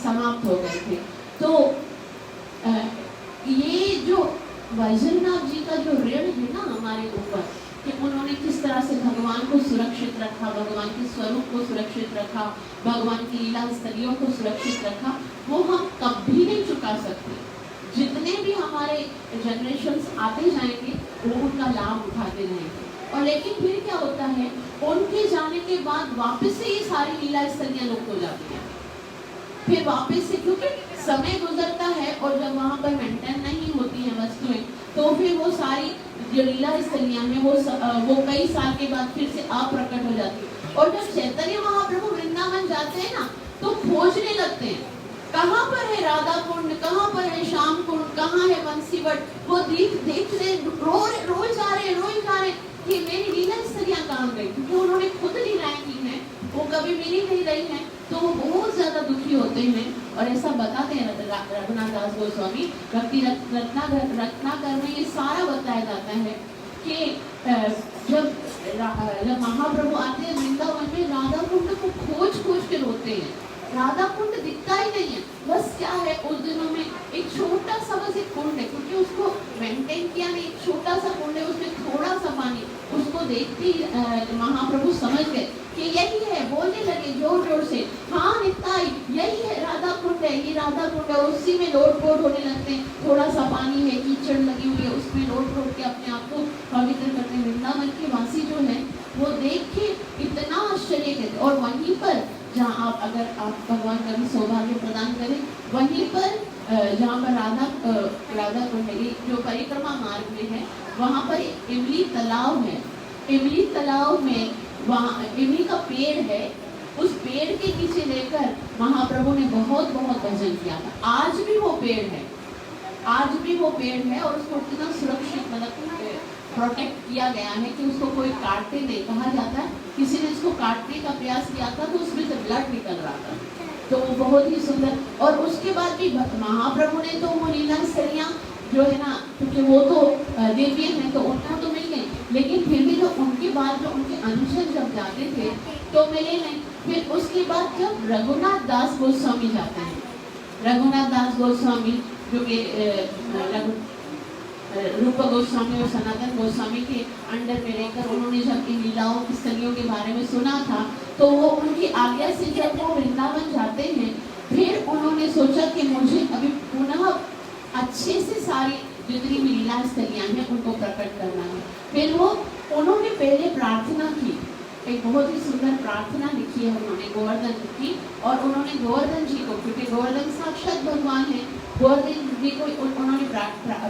समाप्त हो गए थे। तो ये जो वज्रनाथ जी का जो ऋण है ना हमारे ऊपर, कि उन्होंने किस तरह से भगवान को सुरक्षित रखा, भगवान के स्वरूप को सुरक्षित रखा, भगवान की लीला स्थलियों को सुरक्षित रखा, वो हम कभी नहीं चुका सकते। जितने भी हमारे जनरेशंस आते जाएंगे वो उनका लाभ उठाते रहेंगे। और लेकिन फिर क्या होता है, उनके जाने के बाद वापस से ये सारी लीला स्थलियां लुप्त हो जाती हैं। फिर वापस से, क्योंकि समय गुजरता है और जब वहाँ पर मेंटेन नहीं होती हैं वस्तुएं, तो फिर वो सारी जो लीला स्थलियां हैं वो कई साल के बाद फिर से अप्रकट हो जाती है। और जब चैतन्य महाप्रभु वृंदावन जाते हैं ना, तो खोजने लगते हैं कहाँ पर है राधा कुंड, कहाँ पर है श्याम कुंड, कहाँ है बंसीवट। वो देख रहे, रोज आ रहे कि मेरी लीला स्थलियां कहाँ गई, क्योंकि उन्होंने खुद लीलाएं की हैं, वो कभी मिली नहीं रही हैं, तो वो बहुत ज्यादा दुखी होते हैं। और ऐसा बताते हैं रघुनाथ दास गोस्वामी भक्ति रत्नाकर में ये सारा बताया जाता है कि जब महाप्रभु आते हैं वृंदावन में, राधा कुंड को खोज के रोते हैं। राधा कुंड दिखता ही नहीं है, बस क्या है उस दिनों में एक छोटा सा बस एक कुंड है, क्योंकि उसको मेंटेन किया नहीं, एक छोटा सा कुंड है, उसमें थोड़ा सा पानी। उसको देखते ही महाप्रभु समझ गए कि यही है, बोलने लगे जोर से, हाँ निताई यही है राधा कुंड है, ये राधा कुंड है। उसी में लोट-पोट होने लगते हैं, थोड़ा सा पानी है, कीचड़ लगी हुई है, उसमें लोट-पोट के अपने आप को पवित्र करते हैं। वृंदावन के वासी जो है वो देख के इतना आश्चर्य कहते। और वहीं पर जहाँ अगर आप भगवान कभी सौभाग्य प्रदान करें, वहीं पर जहाँ पर राधा कुंड है, जो परिक्रमा मार्ग में है, वहाँ पर इमली तालाब है। इमली तालाब में वहाँ इमली का पेड़ है, उस पेड़ के नीचे लेकर महाप्रभु ने बहुत भजन किया था। आज भी वो पेड़ है और उसको इतना सुरक्षित मतलब प्रोटेक्ट किया गया है कि उसको कोई काटते नहीं। कहा जाता है किसी ने इसको काटने का प्रयास किया था तो उसमें से ब्लड निकल रहा था, तो वो बहुत ही सुंदर। और उसके बाद भी महाप्रभु ने तो वो लीला स्थलियां जो है ना, क्योंकि वो तो दिव्य है तो उनको तो मिल गई, लेकिन फिर भी जो उनके बाद जो उनके अनुचर जब जाते थे तो मिले नहीं। फिर उसके बाद जब रघुनाथ दास गोस्वामी जाते हैं, रघुनाथ दास गोस्वामी जो कि रूप गोस्वामी और सनातन गोस्वामी के अंडर में रहकर उन्होंने जब इन लीलाओं स्थलियों के बारे में सुना था, तो वो उनकी आज्ञा से जब वो वृंदावन जाते हैं, फिर उन्होंने सोचा कि मुझे अभी पुनः अच्छे से सारी जितनी भी लीला स्थलियां हैं उनको प्रकट करना है। फिर उन्होंने पहले प्रार्थना की, एक बहुत ही सुंदर प्रार्थना लिखी है उन्होंने गोवर्धन की, और उन्होंने गोवर्धन जी को, क्योंकि गोवर्धन साक्षात भगवान है, गोवर्धन जी को उन्होंने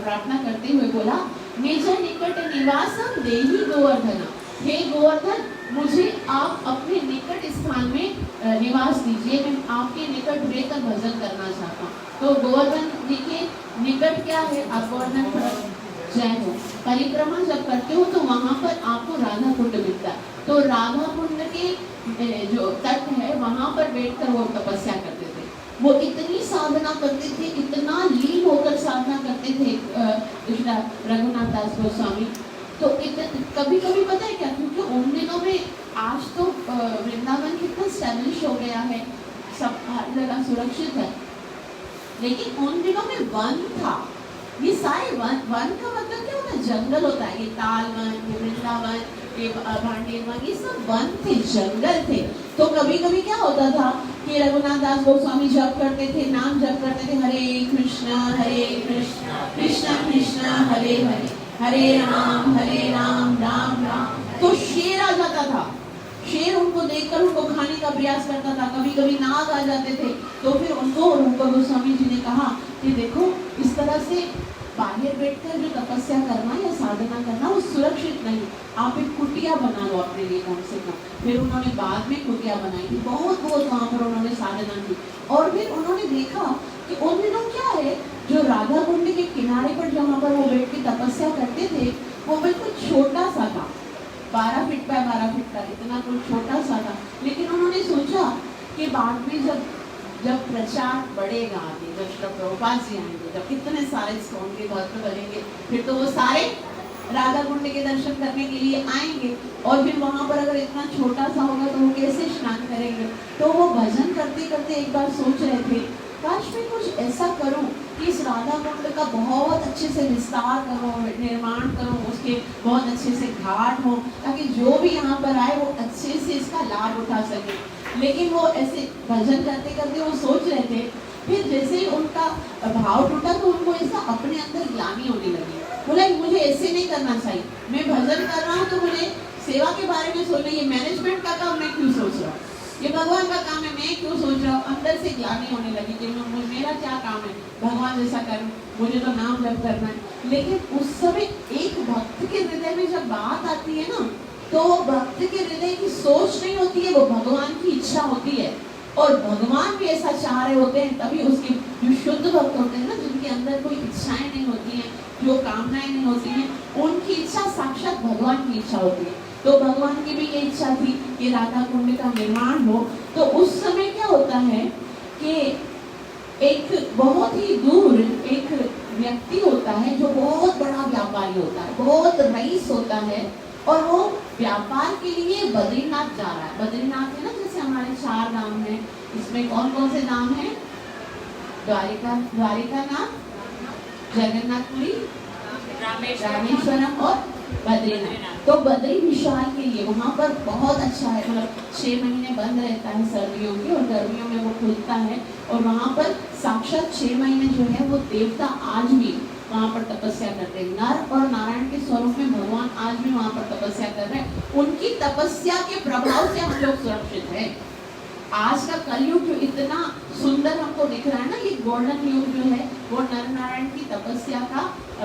प्रार्थना करते हुए बोला, निज निकट निवासम देहि गोवर्धन, हे गोवर्धन मुझे आप अपने निकट स्थान में निवास दीजिए, मैं आपके निकट रहकर भजन करना चाहता हूँ। तो गोवर्धन जी के निकट क्या है, आप गोवर्धन जय हो परिक्रमा जब करते हो तो वहाँ पर आपको राधा कुंड मिलता है। तो राधा कुंड के जो तट है वहाँ पर बैठकर वो तपस्या करते थे। वो इतनी साधना करते थे, इतना लीन होकर साधना करते थे रघुनाथ दास गोस्वामी। तो कभी कभी पता है क्या, क्योंकि उन दिनों में, आज तो वृंदावन कितना स्टैब्लिश हो गया है, सब हर जगह सुरक्षित है, लेकिन उन दिनों में वन था। ये सारे वन का मतलब क्या होता है, जंगल होता है। ये ताल वन, ये वृंदावन, ये भांडेर वन, ये सब वन थे, जंगल थे। तो कभी कभी क्या होता था कि रघुनाथ दास गोस्वामी जप करते थे, नाम जप करते थे, हरे कृष्णा कृष्णा कृष्णा हरे हरे, हरे राम राम राम। तो शेर आ जाता था, शेर उनको देखकर उनको खाने का प्रयास करता था। कभी कभी नाग आ जाते थे, तो फिर उनको रूप गोस्वामी जी ने कहा कि देखो इस तरह से बाहर बैठकर जो तपस्या करना या साधना करना वो सुरक्षित नहीं, आप एक कुटिया बना लो अपने लिए कम से कम। फिर उन्होंने बाद में कुटिया बनाई थी, बहुत वहाँ पर उन्होंने साधना की। और फिर उन्होंने देखा कि उन दिनों क्या है, जो राधा कुंड के किनारे पर जहाँ पर वो बैठ के तपस्या करते थे, वो बिल्कुल छोटा सा था, 12 फीट बाय 12 फीट का, इतना कुछ छोटा सा था। लेकिन उन्होंने सोचा कि बाद में जब प्रचार बढ़ेगा आगे, जब श्री प्रभुपाद जी आएंगे, जब इतने सारे स्कॉन के भक्त बनेंगे, फिर तो वो सारे राधा कुंड के दर्शन करने के लिए आएंगे। और फिर वहाँ पर अगर इतना छोटा सा होगा तो वो कैसे स्नान करेंगे। तो वो भजन करते करते एक बार सोच रहे थे, काश मैं कुछ ऐसा करूं कि इस राधा कुंड का बहुत अच्छे से विस्तार करूं, निर्माण करूं, उसके बहुत अच्छे से घाट हो, ताकि जो भी यहाँ पर आए वो अच्छे से इसका लाभ उठा सके। लेकिन वो ऐसे भजन करते करते वो सोच रहे थे, फिर जैसे ही उनका भाव टूटा तो उनको ऐसा अपने अंदर ग्लानि होने लगी बोला मुझे ऐसे नहीं करना चाहिए, मैं भजन कर रहा हूँ तो मुझे सेवा के बारे में सोचना, ये मैनेजमेंट का काम मैं क्यों सोच रहा हूँ, ये भगवान का काम है, मैं क्यों सोच रहा हूँ। अंदर से ग्लानि होने लगी कि मेरा क्या काम है, भगवान जैसा करूँ, मुझे तो नाम जप करना है। लेकिन उस समय एक भक्त के हृदय में जब बात आती है ना, तो भक्त के हृदय की सोच नहीं होती है, वो भगवान की इच्छा होती है। और भगवान भी ऐसा चाह रहे होते हैं, तभी उसके जो शुद्ध भक्त होते हैं ना, जिनके अंदर कोई इच्छाएं नहीं होती हैं, जो कामनाएं नहीं होती हैं, उनकी इच्छा साक्षात भगवान की इच्छा होती है। तो भगवान की भी ये इच्छा थी कि राधा कुंड का निर्माण हो। तो उस समय क्या होता है कि एक बहुत ही दूर एक व्यक्ति होता है जो बहुत बड़ा व्यापारी होता है, बहुत रईस होता है, और वो व्यापार के लिए बद्रीनाथ जा रहा है। बद्रीनाथ है ना, जैसे हमारे 4 धाम हैं, इसमें कौन कौन से धाम हैं? द्वारिकानाथ, जगन्नाथपुरी, रामेश्वरम और बद्रीनाथ। तो बद्री विशाल के लिए वहाँ पर बहुत अच्छा है, मतलब 6 महीने बंद रहता है सर्दियों के, और गर्मियों में वो खुलता है। और वहाँ पर साक्षात 6 महीने जो है वो देवता आज भी वहाँ पर तपस्या करते हैं। नर और नारायण के स्वरूप में भगवान आज भी वहाँ पर तपस्या कर रहे हैं। उनकी तपस्या के प्रभाव से हम लोग सुरक्षित हैं। आज का कलयुग जो इतना सुंदर हमको दिख रहा है ना, ये गोल्डन युग जो है वो नर नारायण की तपस्या का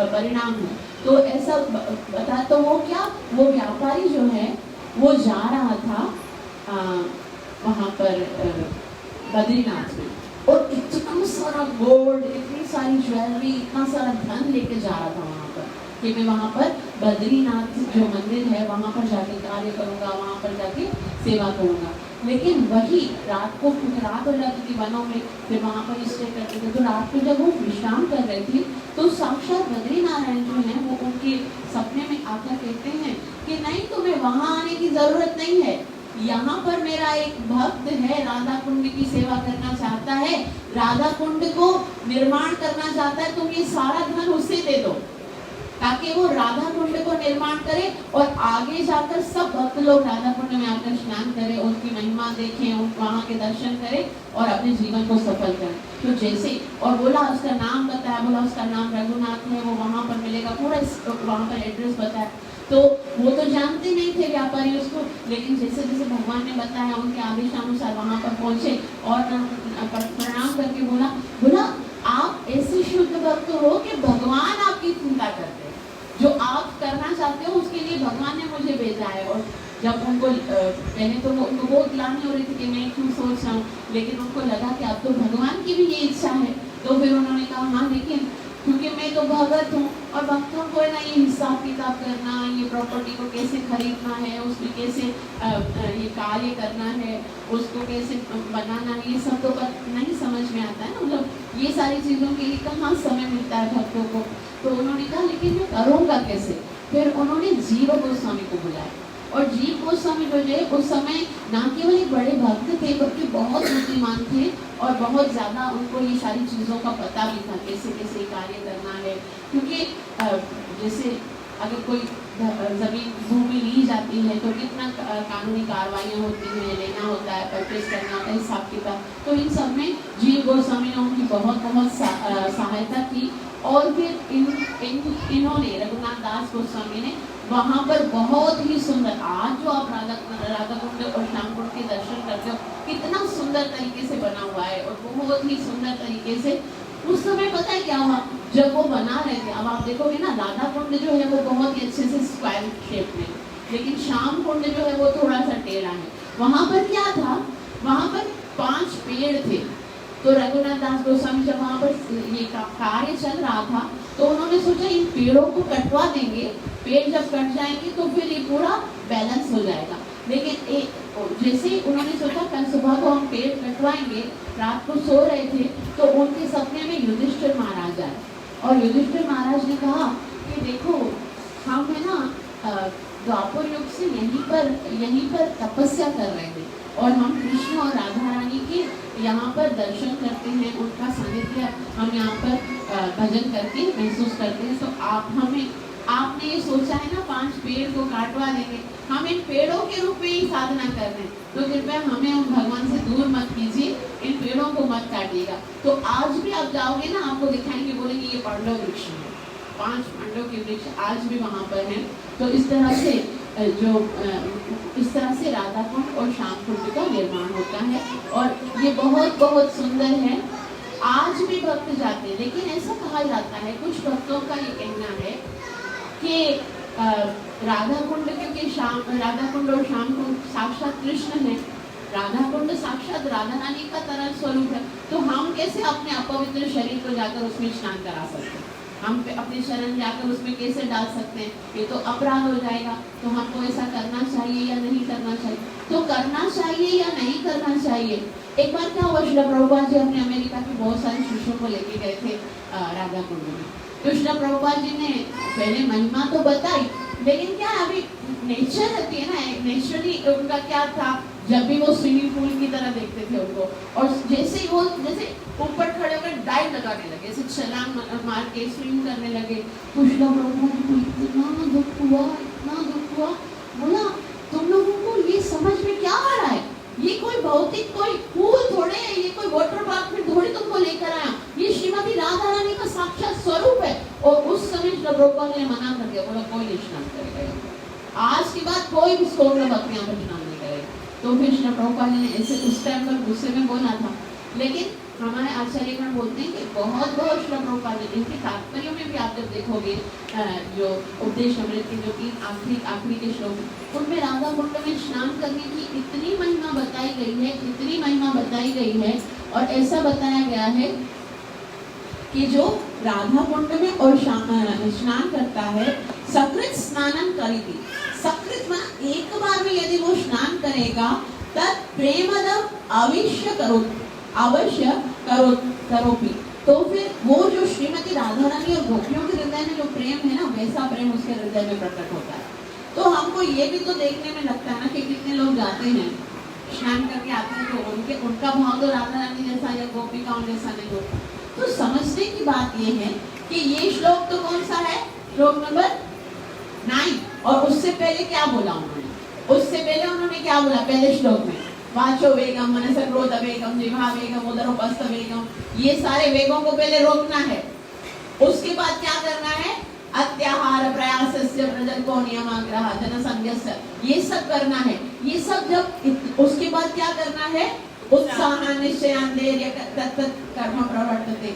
परिणाम है। तो ऐसा बता, तो वो क्या, वो व्यापारी जो है वो जा रहा था वहाँ पर बद्रीनाथ में, और इतना सारा गोल्ड, इतनी सारी ज्वेलरी, इतना सारा धन लेके जा रहा था वहाँ पर, कि मैं वहाँ पर बद्रीनाथ जो मंदिर है वहाँ पर जाके कार्य करूँगा, वहाँ पर जाके सेवा करूँगा। लेकिन वही रात को, क्योंकि रात हो जाती थी वनों में, फिर वहाँ पर स्टे करते थे, तो रात को जब वो विश्राम कर रहे थे तो साक्षात बद्री नारायण जो है वो उनके सपने में आकर कहते हैं कि नहीं, तुम्हें वहाँ आने की जरूरत नहीं है, यहाँ पर मेरा एक भक्त है, राधा कुंड की सेवा करना चाहता है, राधा कुंड को निर्माण करना चाहता है, तुम ये सारा धन उसे दे दो, ताकि वो राधा कुंड को निर्माण करे, और आगे जाकर सब भक्त लोग राधा कुंड में आकर स्नान करें, उनकी महिमा देखें, वहाँ के दर्शन करें और अपने जीवन को सफल करें। तो जैसे, और बोला उसका नाम बताया, बोला उसका नाम रघुनाथ है, वो वहाँ पर मिलेगा, पूरा वहाँ पर एड्रेस बताया। तो वो तो जानते नहीं थे व्यापारी उसको, लेकिन जैसे जैसे भगवान ने बताया उनके आदेशानुसार वहाँ पर पहुँचे, और प्रणाम करके बोला आप ऐसे शुद्ध भक्त हो कि भगवान आपकी चिंता करते हैं, जो आप करना चाहते हो उसके लिए भगवान ने मुझे भेजा है। और जब उनको पहले तो उनको बहुत ग्लानि हो रही थी कि मैं क्यों सोच रहा हूँ, लेकिन उनको लगा कि अब तो भगवान की भी ये इच्छा है, तो फिर उन्होंने कहा हाँ, लेकिन क्योंकि मैं तो भगत हूँ, और भक्तों को है ना ये हिसाब किताब करना, ये प्रॉपर्टी को कैसे खरीदना है, उसमें कैसे ये कार्य करना है, उसको कैसे बनाना है, ये सब तो नहीं समझ में आता है ना, मतलब ये सारी चीज़ों के लिए कहाँ समय मिलता है भक्तों को। तो उन्होंने कहा लेकिन मैं करूँगा कैसे? फिर उन्होंने जीव गोस्वामी को बुलाया, और जीव गोस्वामी जो है उस समय ना केवल एक बड़े भक्त थे, बल्कि बहुत बुद्धिमान थे, और बहुत ज़्यादा उनको ये सारी चीज़ों का पता भी था, कैसे कैसे कार्य करना है। क्योंकि जैसे अगर कोई ज़मीन भूमि ली जाती है तो कितना कानूनी कार्रवाइयाँ होती हैं, लेना होता है, परचेज करना होता है, हिसाब किताब। तो इन सब में जीव गोस्वामी ने उनकी बहुत सहायता की, और फिर इन्होंने रघुनाथ दास गोस्वामी ने वहाँ पर बहुत ही सुंदर, आज जो आप राधा कुंड और श्याम कुंड के दर्शन करते हो, कितना सुंदर तरीके से बना हुआ है, और बहुत ही सुंदर तरीके से उस समय पता है क्या हुआ, जब वो बना रहे थे, अब आप देखोगे ना राधा कुंड जो है वो बहुत ही अच्छे से स्क्वायर शेप में, लेकिन श्याम कुंड जो है वो थोड़ा सा टेढ़ा है। वहाँ पर क्या था, वहाँ पर 5 पेड़ थे। तो रघुनाथ दास गोस्वामी जब वहाँ पर ये कार्य चल रहा था, तो उन्होंने सोचा इन पेड़ों को कटवा देंगे, पेड़ जब कट जाएंगे तो फिर ये पूरा बैलेंस हो जाएगा। लेकिन जैसे ही उन्होंने सोचा कल सुबह को हम पेड़ कटवाएंगे, रात को सो रहे थे तो उनके सपने में युधिष्ठिर महाराज आए, और युधिष्ठिर महाराज ने कहा कि देखो हम है ना द्वापर युग से यहीं पर तपस्या कर रहे थे, और हम कृष्ण और राधा रानी के यहाँ पर दर्शन करते हैं, उनका सानिध्य हम यहाँ पर भजन करके महसूस करते हैं। तो आपने ये सोचा है ना 5 पेड़ को काटवा देंगे, हम इन पेड़ों के रूप में ही साधना कर रहे हैं, तो कृपया हमें उन भगवान से दूर मत कीजिए, इन पेड़ों को मत काटिएगा। तो आज भी आप जाओगे ना, आपको दिखाएंगे, बोलेंगे ये पांडव वृक्ष है, 5 पांडव के वृक्ष आज भी वहाँ पर हैं। तो इस तरह से इस तरह से राधा कुंड और श्याम कुंड का निर्माण होता है और ये बहुत बहुत सुंदर है। आज भी भक्त जाते हैं, लेकिन ऐसा कहा जाता है, कुछ भक्तों का ये कहना है कि राधा कुंड क्योंकि राधा कुंड और श्याम कुंड साक्षात कृष्ण है, राधा कुंड साक्षात राधा रानी का तरल स्वरूप है, तो हम कैसे अपने अपवित्र शरीर को जाकर उसमें स्नान करा सकते हैं? हम अपने शरण जाकर उसमें कैसे डाल सकते हैं? ये तो अपराध हो जाएगा। तो हमको ऐसा करना चाहिए या नहीं करना चाहिए? तो करना चाहिए या नहीं करना चाहिए? एक बार क्या हुआ, श्रील प्रभुपाद जी अपने अमेरिका के बहुत सारे शिष्यों को लेके गए थे राधा कुंड में। तो श्रील प्रभुपाद जी ने पहले महिमा तो बताई, लेकिन क्या अभी नेचर रहती है ना, नेचुरली उनका क्या था, जब भी वो स्विमिंग पूल की तरह देखते थे उनको, और जैसे ही वो जैसे ऊपर खड़े होकर डाइव लगाने लगे, ऐसे छलांग मार के स्विम करने लगे, तो श्रील प्रभुपाद जी को इतना दुख हुआ। बोला तुम लोगों को ये समझ में क्या आ रहा है? ये कोई भौतिक कोई पूल थोड़े है, ये कोई वाटर पार्क में थोड़ी तुमको लेकर आया, ये श्रीमती राधा रानी का साक्षात स्वरूप है। और उस समय श्रील प्रभुपाद ने मना कर दिया, बोला कोई नहीं स्नान करेगा, आज के बाद कोई भी स्कूल में बकरियां पर स्नान नहीं करेगा। तो फिर श्रील प्रभुपाद ने ऐसे उस टाइम पर गुस्से में बोला था, लेकिन हमारे आचार्यगण बोलते हैं कि बहुत बहुत श्रील प्रभुपाद जी, इनके तात्पर्यों में भी आप जब देखोगे जो उपदेश अमृत के जो 3 आखिरी के श्लोक, उनमें राधा कुंड में स्नान करने की इतनी महिमा बताई गई है, और ऐसा बताया गया है कि जो राधा कुंड में और स्नान करता है, सकृत स्नानम करेगी। सकृत माना एक बार में यदि वो स्नान करेगा, तत् प्रेमदम अवश्य करोपि। तो फिर वो जो श्रीमती राधा रानी और गोपियों के हृदय में जो प्रेम है ना, वैसा प्रेम उसके हृदय में प्रकट होता है। तो हमको ये भी तो देखने में लगता है ना कि कितने लोग जाते हैं स्नान करके आते हैं, तो उनका भाव तो राधा रानी जैसा या गोपिकाओं जैसा नहीं होता। तो समझने की बात ये है कि ये श्लोक तो कौन सा है, श्लोक नंबर 9, और उससे पहले क्या बोला उन्होंने क्या बोला पहले श्लोक में, वाचो वेगम, मनस क्रोध वेगम, जिह्वा वेगम, उदरोपस्थ वेगम, ये सारे वेगों को पहले रोकना है। उसके बाद क्या करना है, अत्याहार प्रयासस्य प्रजनको नियमाग्रह जनसंज्ञस्य, ये सब करना है। ये सब जब उसके बाद क्या करना है, उत्साह निश्चयान धैर्य तत्त कर्म प्रवर्तते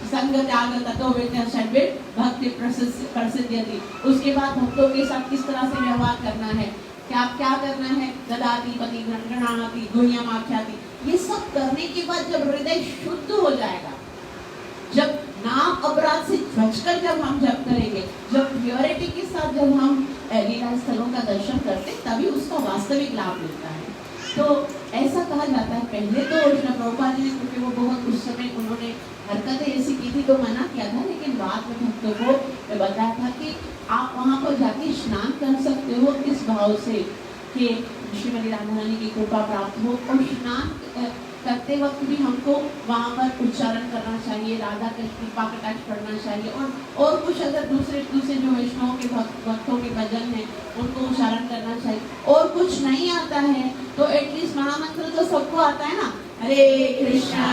संग त्याग ततो वेद्य षड्विध भक्ति प्रसिद्ध्यति। उसके बाद भक्तों के साथ किस तरह से व्यवहार करना है, क्या करना है, ददाति पति गृह्णाति गुह्यम आख्याति, ये सब करने के बाद जब हृदय शुद्ध हो जाएगा, जब नाम अपराध से बचकर जब हम जप करेंगे, जब प्योरिटी के साथ जब हम लीला स्थलों का दर्शन करते, तभी उसका वास्तविक लाभ मिलता है। तो ऐसा कहा जाता है, पहले तो श्रील प्रभुपाद जी ने, क्योंकि वो बहुत उस समय उन्होंने हरकतें ऐसी की थी तो मना किया था, लेकिन बाद में भक्तों को बताया था कि आप वहाँ पर जाके स्नान कर सकते हो इस भाव से कि श्रीमती राधा रानी की कृपा प्राप्त हो। और स्नान करते वक्त भी हमको वहाँ पर उच्चारण करना चाहिए, राधा का कृपा कटाक्ष पढ़ना चाहिए, और कुछ अगर दूसरे जो वैष्णवों के भक्तों के भजन है उनको उच्चारण करना चाहिए। और कुछ नहीं आता है तो एटलीस्ट महामंत्र तो सबको आता है ना, हरे कृष्णा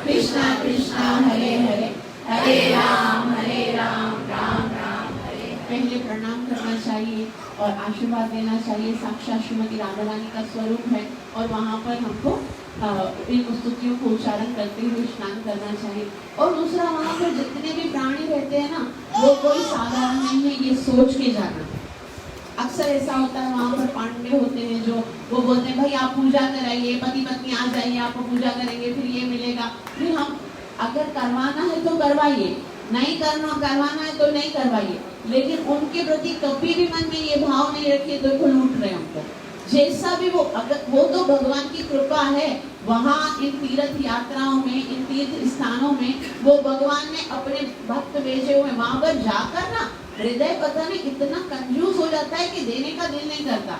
कृष्णा कृष्णा हरे हरे, हरे राम राम राम हरे। पहले प्रणाम करना चाहिए और आशीर्वाद देना चाहिए, साक्षात श्रीमती राधा रानी का स्वरूप है, और वहाँ पर हमको इन स्तुतियों को उच्चारण करते हुए स्नान करना चाहिए। और दूसरा, वहाँ पर जितने भी प्राणी रहते हैं ना, वो कोई साधारण नहीं है, ये सोच के जाना। अक्सर ऐसा होता है, वहाँ पर पांडे होते हैं जो वो बोलते हैं भाई आप पूजा कराइए, पति पत्नी आ जाइए, आपको पूजा करेंगे, फिर ये मिलेगा। फिर हम अगर करवाना है तो करवाइए, नहीं करवाना है तो नहीं करवाइए, लेकिन उनके प्रति कभी भी मन में ये भाव नहीं रखिए देखो लूट रहे हमको। जैसा भी वो, अगर वो तो भगवान की कृपा है, वहाँ इन तीर्थ यात्राओं में, इन तीर्थ स्थानों में वो भगवान ने अपने भक्त भेजे हुए, वहाँ पर जाकर ना हृदय पता नहीं इतना कंजूस हो जाता है कि देने का दिल नहीं करता।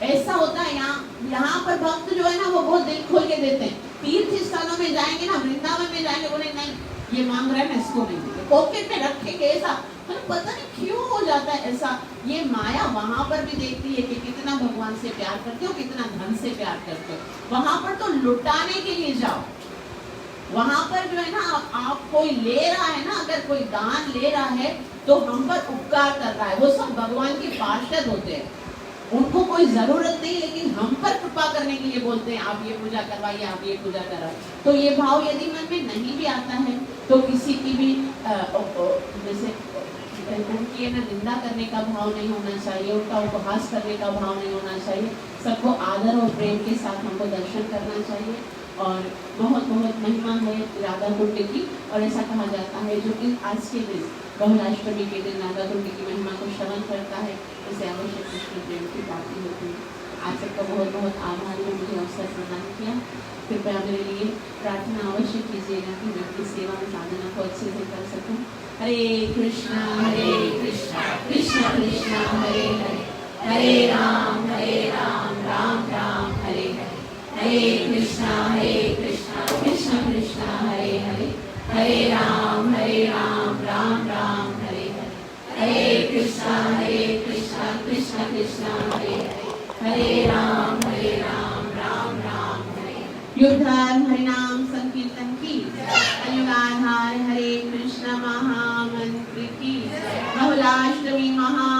ऐसा होता है यहाँ पर भक्त जो है ना, वो बहुत दिल खोल के देते हैं। तीर्थ स्थानों में जाएंगे ना, वृंदावन में जाएंगे, बोले नहीं ये मांग रहा है ना, इसको नहीं, पॉकेट में रखेंगे, ऐसा पता नहीं क्यों हो जाता है ऐसा। ये माया वहां पर भी देखती है कि कितना भगवान से प्यार करते हो, कितना धन से प्यार करते हो। वहां पर तो लुटाने के लिए जाओ, वहां पर जो है ना आप कोई ले रहा है ना, अगर कोई दान ले रहा है तो हम पर उपकार कर रहा है, वो सब भगवान के पार्षद होते हैं, उनको कोई जरूरत नहीं, लेकिन हम पर कृपा करने के लिए बोलते हैं आप ये पूजा करवाइए, आप ये पूजा करवाइए। तो ये भाव यदि मन में नहीं भी आता है तो किसी की भी जैसे उनकी ना निंदा करने का भाव नहीं होना चाहिए, उनका उपहास करने का भाव नहीं होना चाहिए, सबको आदर और प्रेम के साथ हमको दर्शन करना चाहिए। और बहुत बहुत महिमा है राधा कुंड की, और ऐसा कहा जाता है जो इन आज के दिन बहुलाष्टमी के दिन राधा कुंड की महिमा को श्रवण करता है उसे अवश्य कृष्ण प्रेम की प्राप्ति होती है। आप सबका बहुत बहुत आभार है मुझे अवसर प्रदान किया। कृपया मेरे लिए प्रार्थना अवश्य कीजिएगा कि मैं अपनी सेवा में साधना को अच्छे से कर सकूं। हरे कृष्णा कृष्णा कृष्णा हरे हरे, हरे राम राम राम हरे हरे, हरे कृष्णा कृष्णा कृष्णा हरे हरे, हरे राम राम राम हरे हरे, हरे कृष्णा कृष्णा कृष्णा हरे हरे, हरे राम राम राम हरे हरे। युद्धधर्म हरिनाम संकीर्तन की, कलियुगाधार हरे कृष्ण महामंत्र की, बहुलाष्टमी महा